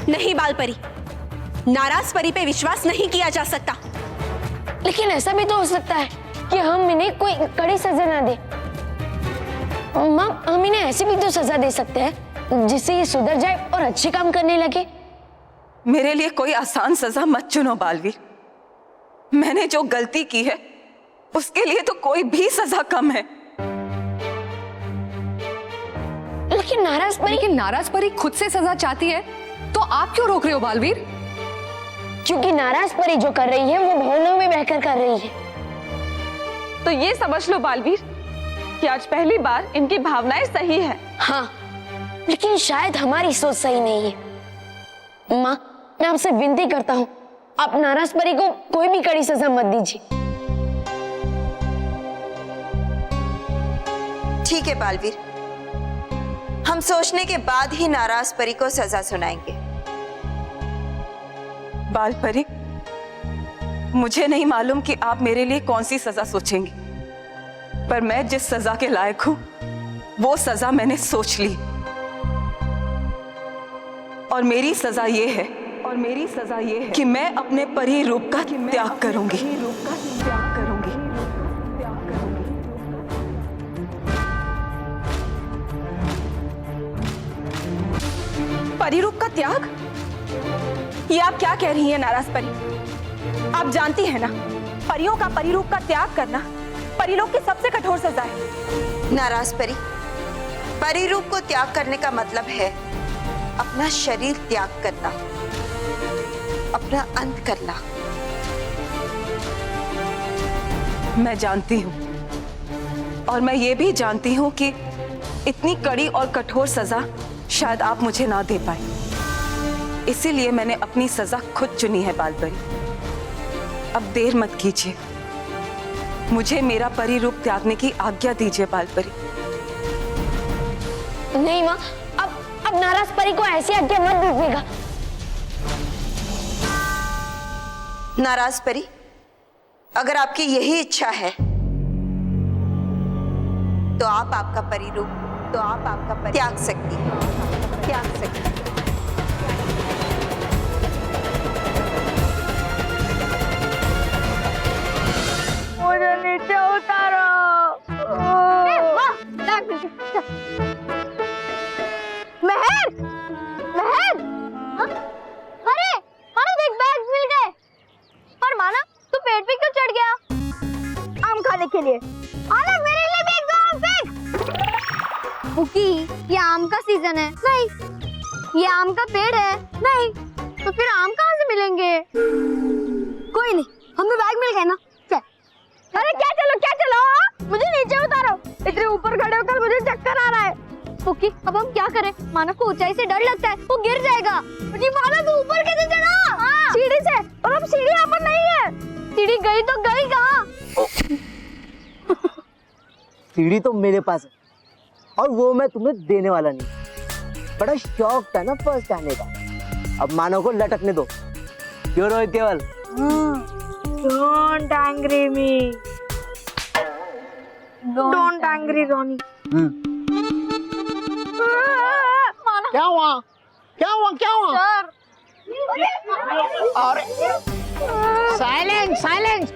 नहीं बालपरी, नाराज परी पे विश्वास नहीं किया जा सकता। लेकिन ऐसा भी तो हो सकता है कि हम इन्हें कोई कड़ी सजा ना दे। माँ, हम इन्हें ऐसी भी तो सजा दे सकते हैं जिससे ये सुधर जाए और अच्छे काम करने लगे। मेरे लिए कोई आसान सजा मत चुनो बालवीर। मैंने जो गलती की है उसके लिए तो कोई भी सजा कम है। लेकिन नाराज परी खुद से सजा चाहती है तो आप क्यों रोक रहे हो बालवीर? क्योंकि नाराज परी जो कर रही है वो भावनाओं में बहकर कर रही है। तो ये समझ लो बालवीर कि आज पहली बार इनकी भावनाएं सही है। हाँ, लेकिन शायद हमारी सोच सही नहीं है। माँ, मैं आपसे विनती करता हूँ, आप नाराज परी को कोई भी कड़ी सजा मत दीजिए। ठीक है बालवीर, हम सोचने के बाद ही नाराज परी को सजा सुनाएंगे। बालपरी, मुझे नहीं मालूम कि आप मेरे लिए कौन सी सजा सोचेंगी, पर मैं जिस सजा के लायक हूं वो सजा मैंने सोच ली, और मेरी सजा ये है कि मैं अपने परी रूप का त्याग करूंगी। परी रूप का त्याग? ये आप क्या कह रही हैं नाराज परी? आप जानती हैं ना, परियों का परी रूप का त्याग करना परी लोग की सबसे कठोर सजा है। नाराज परी, परी रूप को त्याग करने का मतलब है अपना शरीर त्याग करना, अपना अंत करना। मैं जानती हूं, और मैं ये भी जानती हूं कि इतनी कड़ी और कठोर सजा शायद आप मुझे ना दे पाए, इसीलिए मैंने अपनी सजा खुद चुनी है बालपरी। अब देर मत कीजिए, मुझे मेरा परी रूप त्यागने की आज्ञा दीजिए बालपरी। नहीं माँ, अब नाराज परी को ऐसी आज्ञा मत दीजिएगा। नाराज परी, अगर आपकी यही इच्छा है तो आप आपका परी रूप त्याग सकती हैं, त्याग सकती हैं। मुझे नीचे उतारो। महर, महर, हाँ? अरे माना देख, बैग मिल गए। और माना तू पेड़ पे क्यों चढ़ गया? आम खाने के लिए। माना मेरे लिए भी एक दो आम फेंक। पुकी, ये आम का सीजन है। नहीं, ये आम का पेड़ है। नहीं, तो फिर आम कहाँ से मिलेंगे? कोई नहीं, हमें बैग मिल गए ना। चल। अरे क्या चलो हाँ? मुझे नीचे उतारो। इतने ऊपर खड़े होकर मुझे चक्कर आ रहा है। पुकी, अब हम क्या करें? मानव को ऊंचाई से डर लगता है, वो गिर जाएगा। जी मानव, तू ऊपर कैसे चढ़ा? सीढ़ी से। और अब सीढ़ी यहाँ पर नहीं है। सीढ़ी गई तो गई कहाँ? सीढ़ी तो मेरे पास है और वो मैं तुम्हें देने वाला नहीं। बड़ा शौक था ना फर्स्ट आने का, अब मानव को लटकने दो। क्यों रोहित केवल? Don't angry me. Don't angry Ronnie. क्या हुआ? क्या हुआ? क्या हुआ? सर, और साइलेंस, साइलेंस।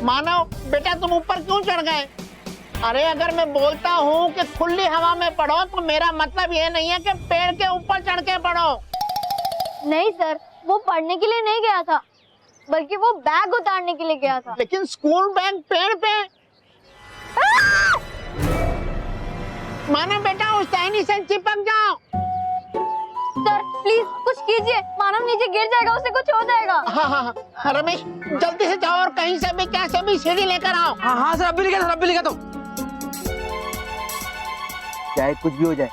मानव बेटा, तुम ऊपर क्यों चढ़ गए? अरे अगर मैं बोलता हूँ कि खुली हवा में पढ़ो तो मेरा मतलब ये नहीं है कि पेड़ के ऊपर चढ़ के पढ़ो। नहीं सर, वो पढ़ने के लिए नहीं गया था, बल्कि वो बैग उतारने के लिए गया था। लेकिन स्कूल बैग पेड़ पे। मानव बेटा, उस टहनी से चिपक जाओ। सर प्लीज कुछ कीजिए, मानव नीचे गिर जाएगा, उसे कुछ हो जाएगा। हाँ, रमेश जल्दी से जाओ और कहीं से भी कैसे भी सीढ़ी लेकर आओ। हाँ सर, अभी लिखा तो। चाहे कुछ भी हो जाए,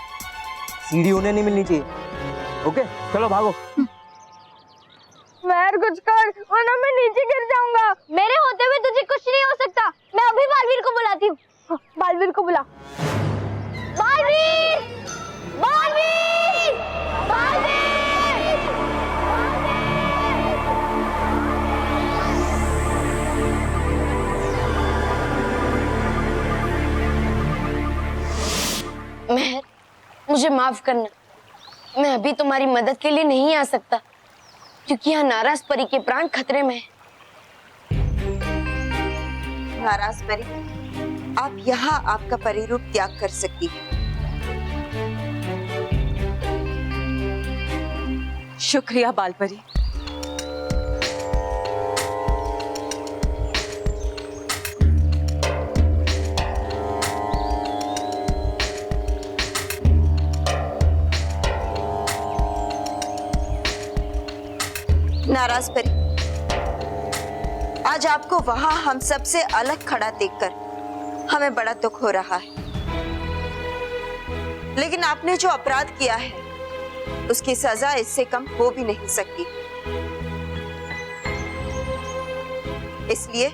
सीढ़ी उन्हें नहीं मिलनी चाहिए। ओके, चलो भागो। महर कुछ कर, वरना मैं नीचे गिर जाऊंगा। मेरे होते हुए तुझे कुछ नहीं हो सकता। मैं अभी बालवीर को बुलाती हूँ। बालवीर को बुला। बालवीर! बालवीर! बालवीर! महर, मुझे माफ करना, मैं अभी तुम्हारी मदद के लिए नहीं आ सकता, क्योंकि यहाँ नाराज परी के प्राण खतरे में है। नाराज परी, आप यहाँ आपका परी रूप त्याग कर सकती हैं। शुक्रिया बालपरी। नाराज परी, आज आपको वहां हम सबसे अलग खड़ा देखकर हमें बड़ा दुख हो रहा है, लेकिन आपने जो अपराध किया है उसकी सजा इससे कम हो भी नहीं सकती। इसलिए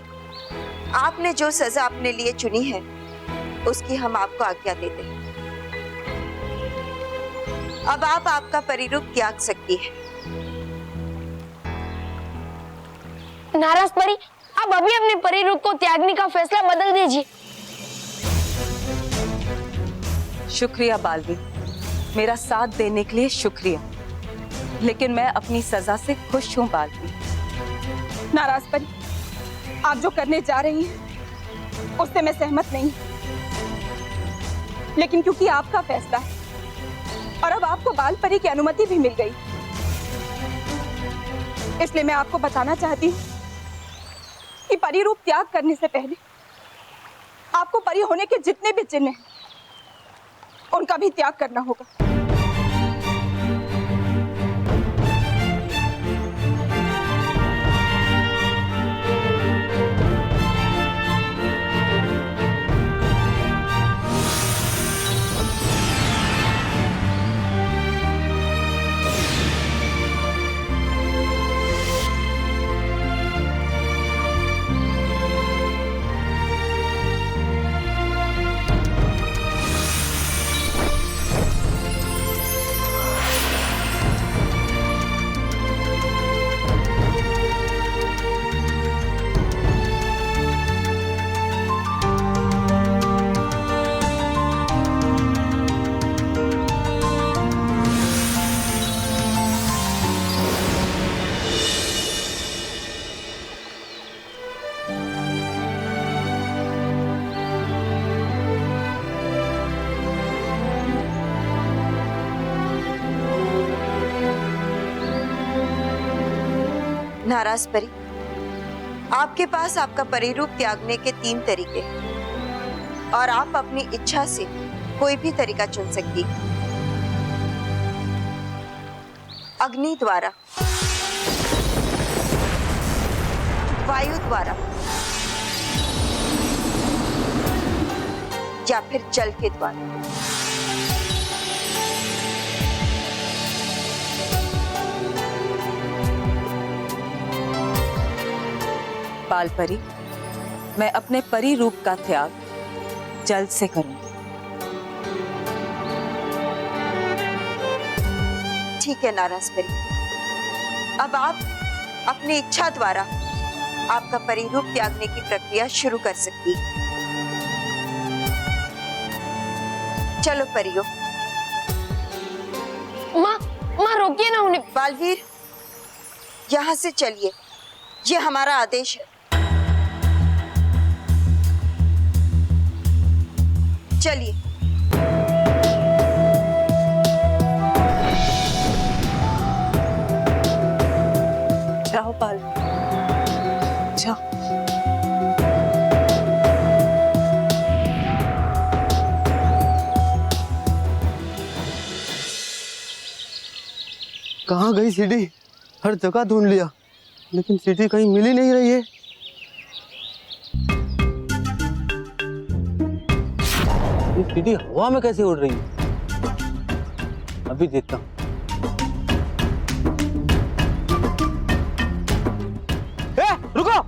आपने जो सजा अपने लिए चुनी है उसकी हम आपको आज्ञा देते हैं। अब आप आपका परिरूप त्याग सकती है। नाराज परी, अब अभी अपने परी रूप को त्यागने का फैसला बदल दीजिए। शुक्रिया बालवीर, मेरा साथ देने के लिए शुक्रिया, लेकिन मैं अपनी सजा से खुश हूँ बालवीर। नाराज परी, आप जो करने जा रही हैं उससे मैं सहमत नहीं, लेकिन क्योंकि आपका फैसला है और अब आपको बाल परी की अनुमति भी मिल गई, इसलिए मैं आपको बताना चाहती हूँ कि परी रूप त्याग करने से पहले आपको परी होने के जितने भी चिन्ह हैं उनका भी त्याग करना होगा। नाराज परी, आपके पास आपका परिरूप त्यागने के 3 तरीके हैं और आप अपनी इच्छा से कोई भी तरीका चुन सकती हैं। अग्नि द्वारा, वायु द्वारा या फिर जल के द्वारा। बाल परी, मैं अपने परी रूप का त्याग जल्द से करूंगी। ठीक है नाराज परी, अब आप अपनी इच्छा द्वारा आपका परिरूप त्यागने की प्रक्रिया शुरू कर सकती हैं। चलो परियों। माँ रोकिए ना उन्हें। बालवीर, यहाँ से चलिए, ये हमारा आदेश है। चलिए। जाओ बाल, जाओ। कहाँ गई सीढ़ी? हर जगह ढूंढ लिया लेकिन सीढ़ी कहीं मिल ही नहीं रही है। ये सीढ़ी हवा में कैसे उड़ रही है? अभी देखता हूँ। रुको!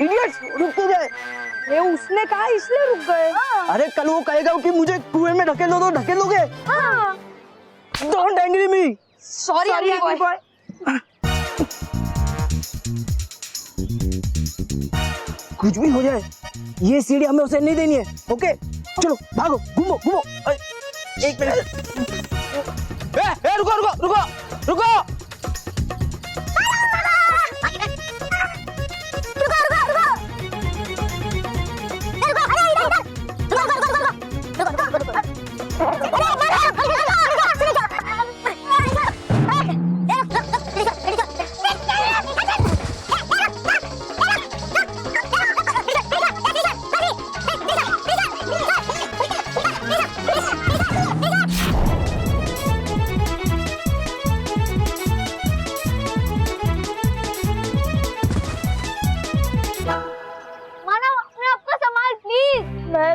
इडियट्स, रुक तो जाए। ये उसने कहा इसलिए रुक गए। अरे कल वो कहेगा कि मुझे कुएं में ढकेल दो तो ढकेल दोगे? हाँ। Don't angry me. Sorry angry boy. कुछ भी हो जाए, ये सीढ़ी हमें उसे नहीं देनी है। ओके, चलो भागो, घूमो घूमो। एक मिनट। रुको रुको रुको रुको।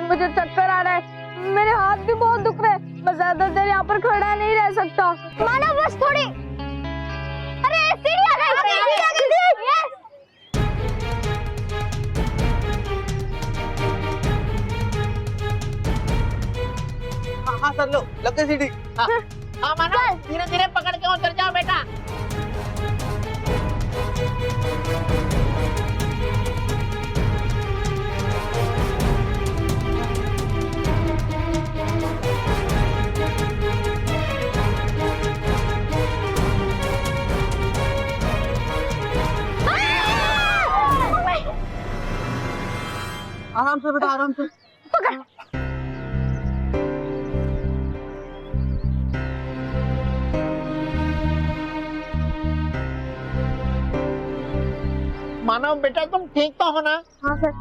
मुझे चक्कर आ रहा है, मेरे हाथ भी बहुत दुख रहे हैं, मैं ज्यादा देर यहाँ पर खड़ा नहीं रह सकता। माना बस थोड़ी। अरे सीढ़ी आ गई, सीढ़ी आ गई। यस। हाँ सर, लो लग गई सीढ़ी। हाँ मानो, धीरे धीरे पकड़ के उतर जाओ बेटा। आराम से बेटा, आराम से। पकड़। मानव बेटा, तुम ठीक तो हो ना? हाँ सर।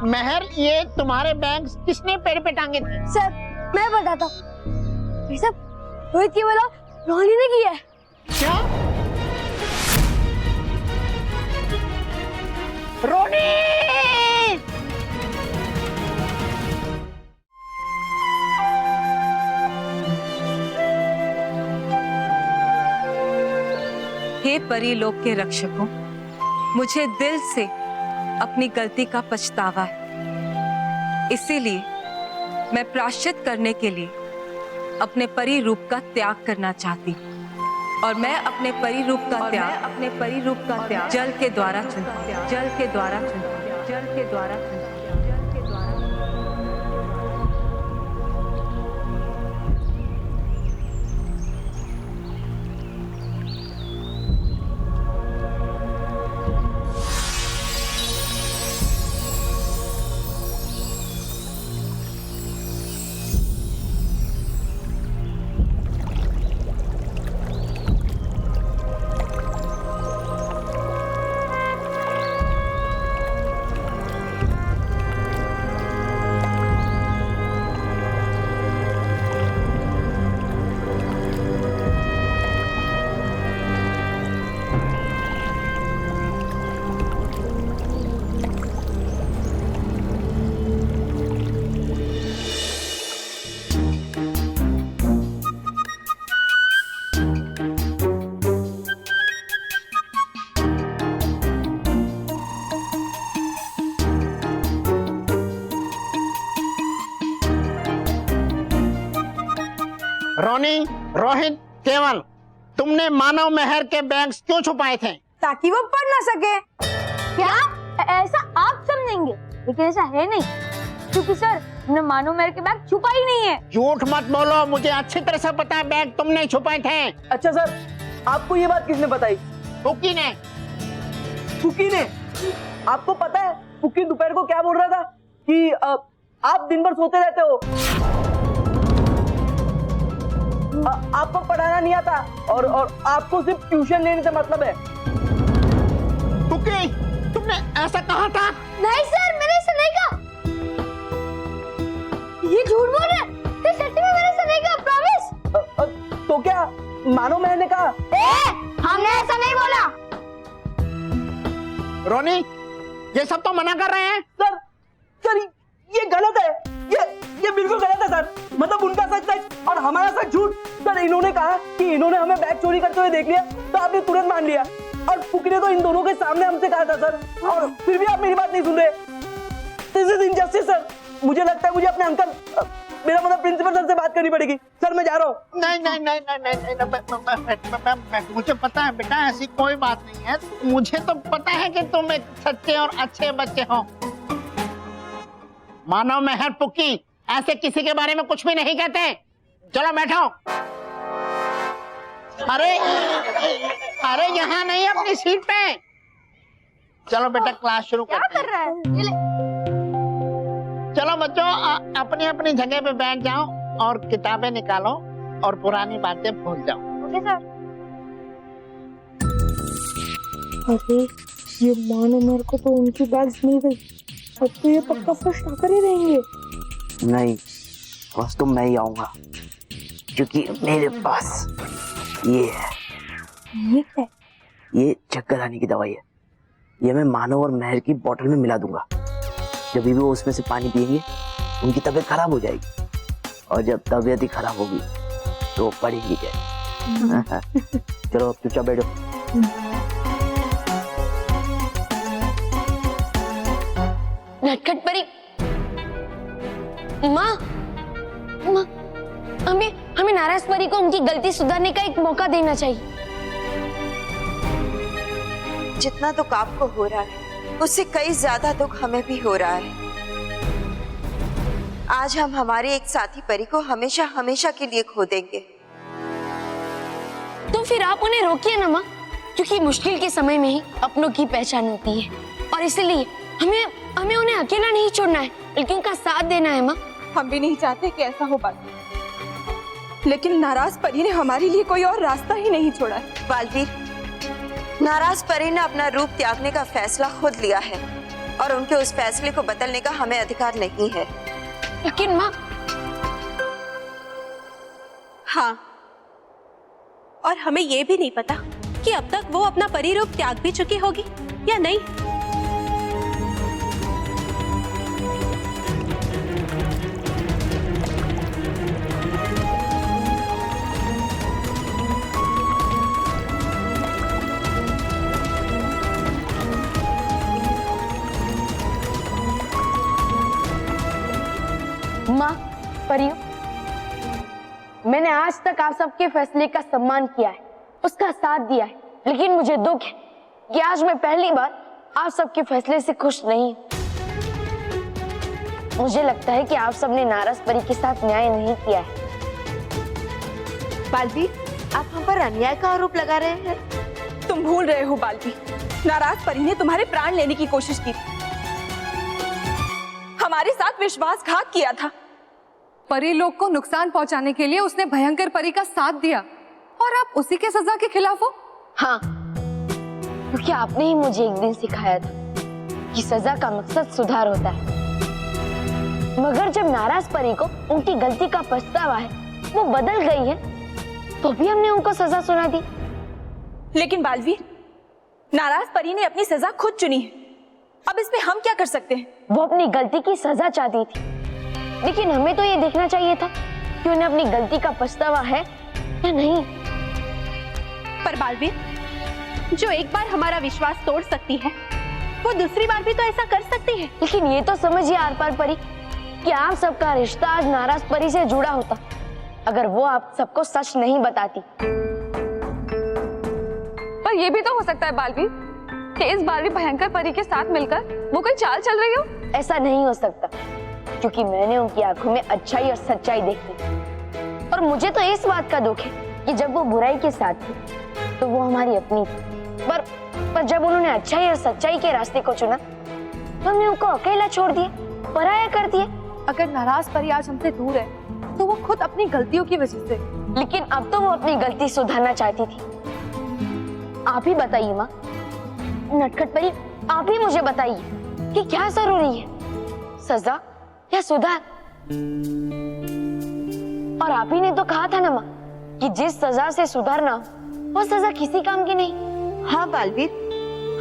मेहर, ये तुम्हारे बैग्स किसने पेड़ पे टांगे थे? सर मैं बताता हूँ। ये सब रोहित की वजह रोहिणी ने की है। क्या? रोनी! हे परीलोक के रक्षकों, मुझे दिल से अपनी गलती का पछतावा है। इसीलिए मैं प्रायश्चित करने के लिए अपने परी रूप का त्याग करना चाहती हूँ। और मैं अपने परी रूप का त्याग जल के द्वारा चुनती हूँ। जल के द्वारा चुनती हूँ। जल के द्वारा चुनती हूँ। रोनी, रोहित, केवल, तुमने मानव मेहर के बैग्स क्यों छुपाए थे? ताकि वो पढ़ ना सके। क्या ऐसा आप समझेंगे, लेकिन ऐसा है नहीं, क्योंकि सर हमने मानव मेहर के बैग छुपा ही नहीं है। झूठ मत बोलो, मुझे अच्छी तरह से पता है बैग तुमने छुपाए थे। अच्छा सर, आपको ये बात किसने बताई? पुकी ने। पुकी ने? आपको पता है पुकी दोपहर को क्या बोल रहा था कि आप दिन भर सोते रहते हो, आपको पढ़ाना नहीं आता और आपको सिर्फ ट्यूशन लेने से मतलब है। पुकी, तुमने ऐसा कहा था? नहीं सर, मैंने ऐसा नहीं कहा। ये झूठ बोल रहा है। तो सच्ची में मैंने ऐसा नहीं कहा, प्रॉमिस। तो क्या मानो मैंने कहा? हमने ऐसा नहीं बोला। रोनी, ये सब तो मना कर रहे हैं। सर ये गलत है, ये बिल्कुल गलत है सर। मतलब उनका सच सच और हमारा सच झूठ। सर इन्होंने कहा कि इन्होंने हमें बैग चोरी करते हुए देख लिया, तो आपने तुरंत मान लिया, और पुकी ने तो इन दोनों के सामने हमसे कहा था सर, और फिर भी आप मेरी बात नहीं सुन रहे। This is injustice sir. मुझे लगता है मुझे अपने अंकल, मेरा मतलब प्रिंसिपल सर से बात करनी पड़ेगी। सर मैं जा रहा हूँ। नहीं, मुझे पता है बेटा, ऐसी कोई बात नहीं है। मुझे तो पता है कि तुम एक सच्चे और अच्छे बच्चे हो। मानव मेहर, पुक्की ऐसे किसी के बारे में कुछ भी नहीं कहते। चलो बैठो। अरे यहाँ नहीं, अपनी सीट पे चलो बेटा, क्लास शुरू करते हैं। क्या कर रहा है? चलो बच्चों, अपनी अपनी जगह पे बैठ जाओ और किताबें निकालो और पुरानी बातें भूल जाओ। Okay sir. अरे ये मानो मेरे को तो उनकी बैग्स नहीं गई, अब तो ये पक्का फर्स्ट आकर ही रहेंगे। नहीं, बस तो मैं ही आऊंगा, क्योंकि मेरे पास ये है। ये है? ये चक्कर आने की दवाई है। ये मैं मानव और मेहर की बोतल में मिला दूंगा। जब भी वो उसमें से पानी पिएंगे, उनकी तबीयत खराब हो जाएगी, और जब तबीयत ही खराब होगी तो पढ़ेंगी क्या? चलो अब चुपचाप बैठो। नटखट परी, माँ हमें नाराज परी को उनकी गलती सुधारने का एक मौका देना चाहिए। जितना दुख आपको हो रहा है, उससे कई ज्यादा दुख हमें भी हो रहा है। आज हम हमारे एक साथी परी को हमेशा हमेशा के लिए खो देंगे। तो फिर आप उन्हें रोकिए ना माँ, क्योंकि मुश्किल के समय में ही अपनों की पहचान होती है, और इसलिए हमें उन्हें अकेला नहीं छोड़ना है, बल्कि उनका साथ देना है माँ। हम भी नहीं चाहते कि ऐसा हो पाए, लेकिन नाराज परी ने हमारे लिए कोई और रास्ता ही नहीं छोड़ा है। बालवीर, नाराज परी ने अपना रूप त्यागने का फैसला खुद लिया है, और उनके उस फैसले को बदलने का हमें अधिकार नहीं है। लेकिन माँ, हाँ, और हमें ये भी नहीं पता कि अब तक वो अपना परी रूप त्याग भी चुकी होगी या नहीं। माँ, परियों, मैंने आज तक आप सबके फैसले का सम्मान किया है, उसका साथ दिया है, लेकिन मुझे दुख है कि आज मैं पहली बार आप सबके फैसले से खुश नहीं। मुझे लगता है कि आप सबने नाराज परी के साथ न्याय नहीं किया है। बालवीर, आप हम पर अन्याय का आरोप लगा रहे हैं। तुम भूल रहे हो बालवीर, नाराज परी ने तुम्हारे प्राण लेने की कोशिश की थी, हमारे साथ विश्वासघात किया था। परी लोग को नुकसान पहुंचाने के लिए उसने भयंकर परी का साथ दिया, और आप उसी के सजा के खिलाफ हो। हाँ, क्योंकि आपने ही मुझे एक दिन सिखाया था कि सजा का मकसद सुधार होता है। मगर जब नाराज परी को उनकी गलती का पछतावा है, वो बदल गई है, तो भी हमने उनको सजा सुना दी। लेकिन बालवीर, नाराज परी ने अपनी सजा खुद चुनी है, अब इसमें हम क्या कर सकते हैं? वो अपनी गलती की सजा चाहती थी, लेकिन हमें तो ये देखना चाहिए था कि उन्हें अपनी गलती का पछतावा है या नहीं। पर बालवीर, जो एक बार हमारा विश्वास तोड़ सकती है, वो दूसरी बार भी तो ऐसा कर सकती है। लेकिन ये तो समझिए आर पार परी कि आप सबका रिश्ता आज नाराज परी से जुड़ा होता, अगर वो आप सबको सच नहीं बताती। पर ये भी तो हो सकता है बालवीर कि इस बार भी भयंकर परी के साथ मिलकर वो कोई चाल चल रही हो। ऐसा नहीं हो सकता, क्योंकि मैंने उनकी आंखों में अच्छाई और सच्चाई देखी। और मुझे तो इस बात का दुख है कि जब वो बुराई के साथ थी तो वो हमारी अपनी थी, पर जब उन्होंने अच्छाई और सच्चाई के रास्ते को चुना तो हमने उनको अकेला छोड़ दिया, पराया कर दिया। अगर नाराज परी आज हमसे दूर है तो वो खुद अपनी गलतियों की वजह से। लेकिन अब तो वो अपनी गलती सुधारना चाहती थी। आप ही बताइए माँ, नटखट परी, आप ही मुझे बताइए कि क्या जरूरी है, सजा या सुधार? और आप ही ने तो कहा था ना माँ कि जिस सजा से सुधारना वो सजा किसी काम की नहीं। हाँ बालवीर,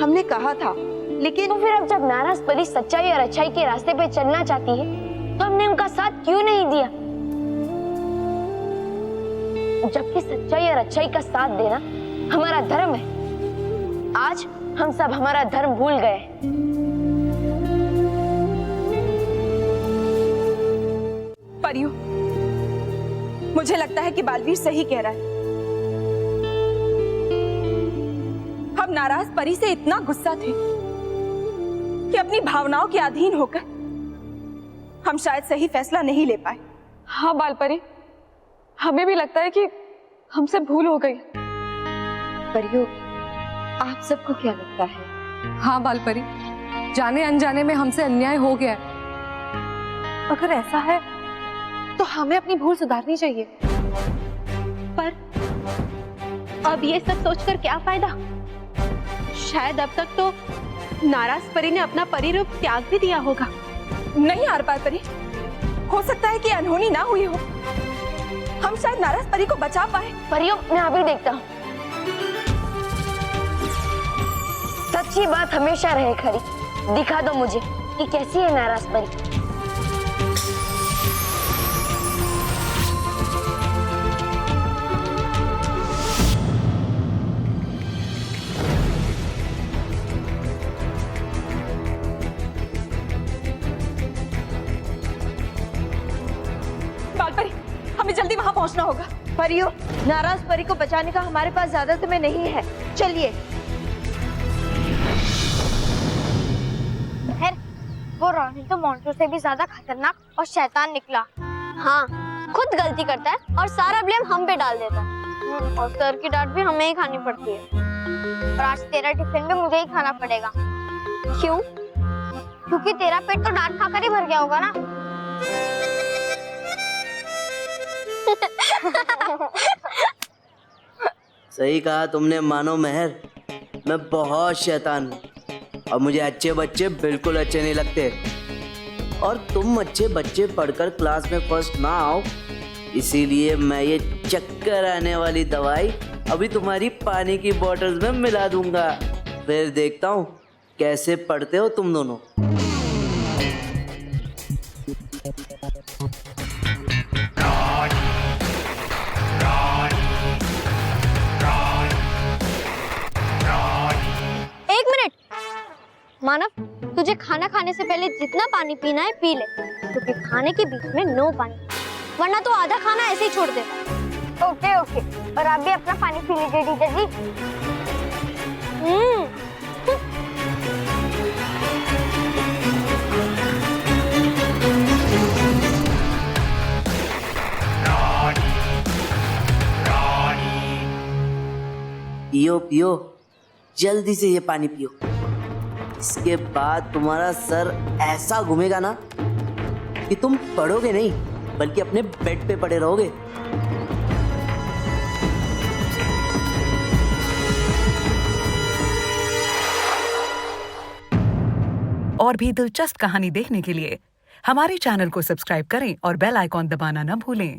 हमने कहा था, लेकिन तो फिर अब जब नाराज परी सच्चाई और अच्छाई के रास्ते पे चलना चाहती है तो हमने उनका साथ क्यों नहीं दिया? जबकि सच्चाई और अच्छाई का साथ देना हमारा धर्म है। आज हम सब हमारा धर्म भूल गए। परियों, मुझे लगता है कि बालवीर सही कह रहा है। हम नाराज परी से इतना गुस्सा थे कि अपनी भावनाओं के अधीन होकर हम शायद सही फैसला नहीं ले पाए। हाँ बालपरी, हमें भी लगता है कि हमसे भूल हो गई। परियों, आप सबको क्या लगता है? हाँ बालपरी, जाने अनजाने में हमसे अन्याय हो गया है। अगर ऐसा है तो हमें अपनी भूल सुधारनी चाहिए। पर अब ये सब सोचकर क्या फायदा? शायद अब तक तो नाराज परी ने अपना परी रूप त्याग भी दिया होगा। नहीं आर पार परी, हो सकता है कि अनहोनी ना हुई हो। हम शायद नाराज परी को बचा पाए। परियों, मैं अभी देखता हूँ। सच्ची बात हमेशा रहे खरी। दिखा दो मुझे कि कैसी है नाराज परी। बालपरी, हमें जल्दी वहां पहुंचना होगा। परियों, नाराज परी को बचाने का हमारे पास ज्यादा समय नहीं है, चलिए। महर, वो रोनी तो मोंटू से भी ज्यादा खतरनाक और शैतान निकला। हाँ, खुद गलती करता है और सारा ब्लेम हम पे डाल देता है। और सर की डांट भी हमें ही खानी पड़ती है। और आज तेरा टिफिन भी मुझे ही खाना पड़ेगा। क्यों? क्योंकि तेरा पेट तो डांट खाकर ही भर गया होगा ना। सही कहा तुमने मानो महर, मैं बहुत शैतान हूँ और मुझे अच्छे बच्चे बिल्कुल अच्छे नहीं लगते। और तुम अच्छे बच्चे पढ़कर क्लास में फर्स्ट ना आओ, इसीलिए मैं ये चक्कर आने वाली दवाई अभी तुम्हारी पानी की बोतल्स में मिला दूंगा। फिर देखता हूँ कैसे पढ़ते हो तुम दोनों। मानव, तुझे खाना खाने से पहले जितना पानी पीना है पी ले, क्योंकि खाने के बीच में नो पानी, वरना तो आधा खाना ऐसे ही छोड़ देगा। ओके ओके, और आप भी अपना पानी पी लीजिए टीचर जी। पियो पियो, जल्दी से ये पानी पियो। इसके बाद तुम्हारा सर ऐसा घूमेगा ना कि तुम पढ़ोगे नहीं बल्कि अपने बेड पे पड़े रहोगे। और भी दिलचस्प कहानी देखने के लिए हमारे चैनल को सब्सक्राइब करें और बेल आइकॉन दबाना न भूलें।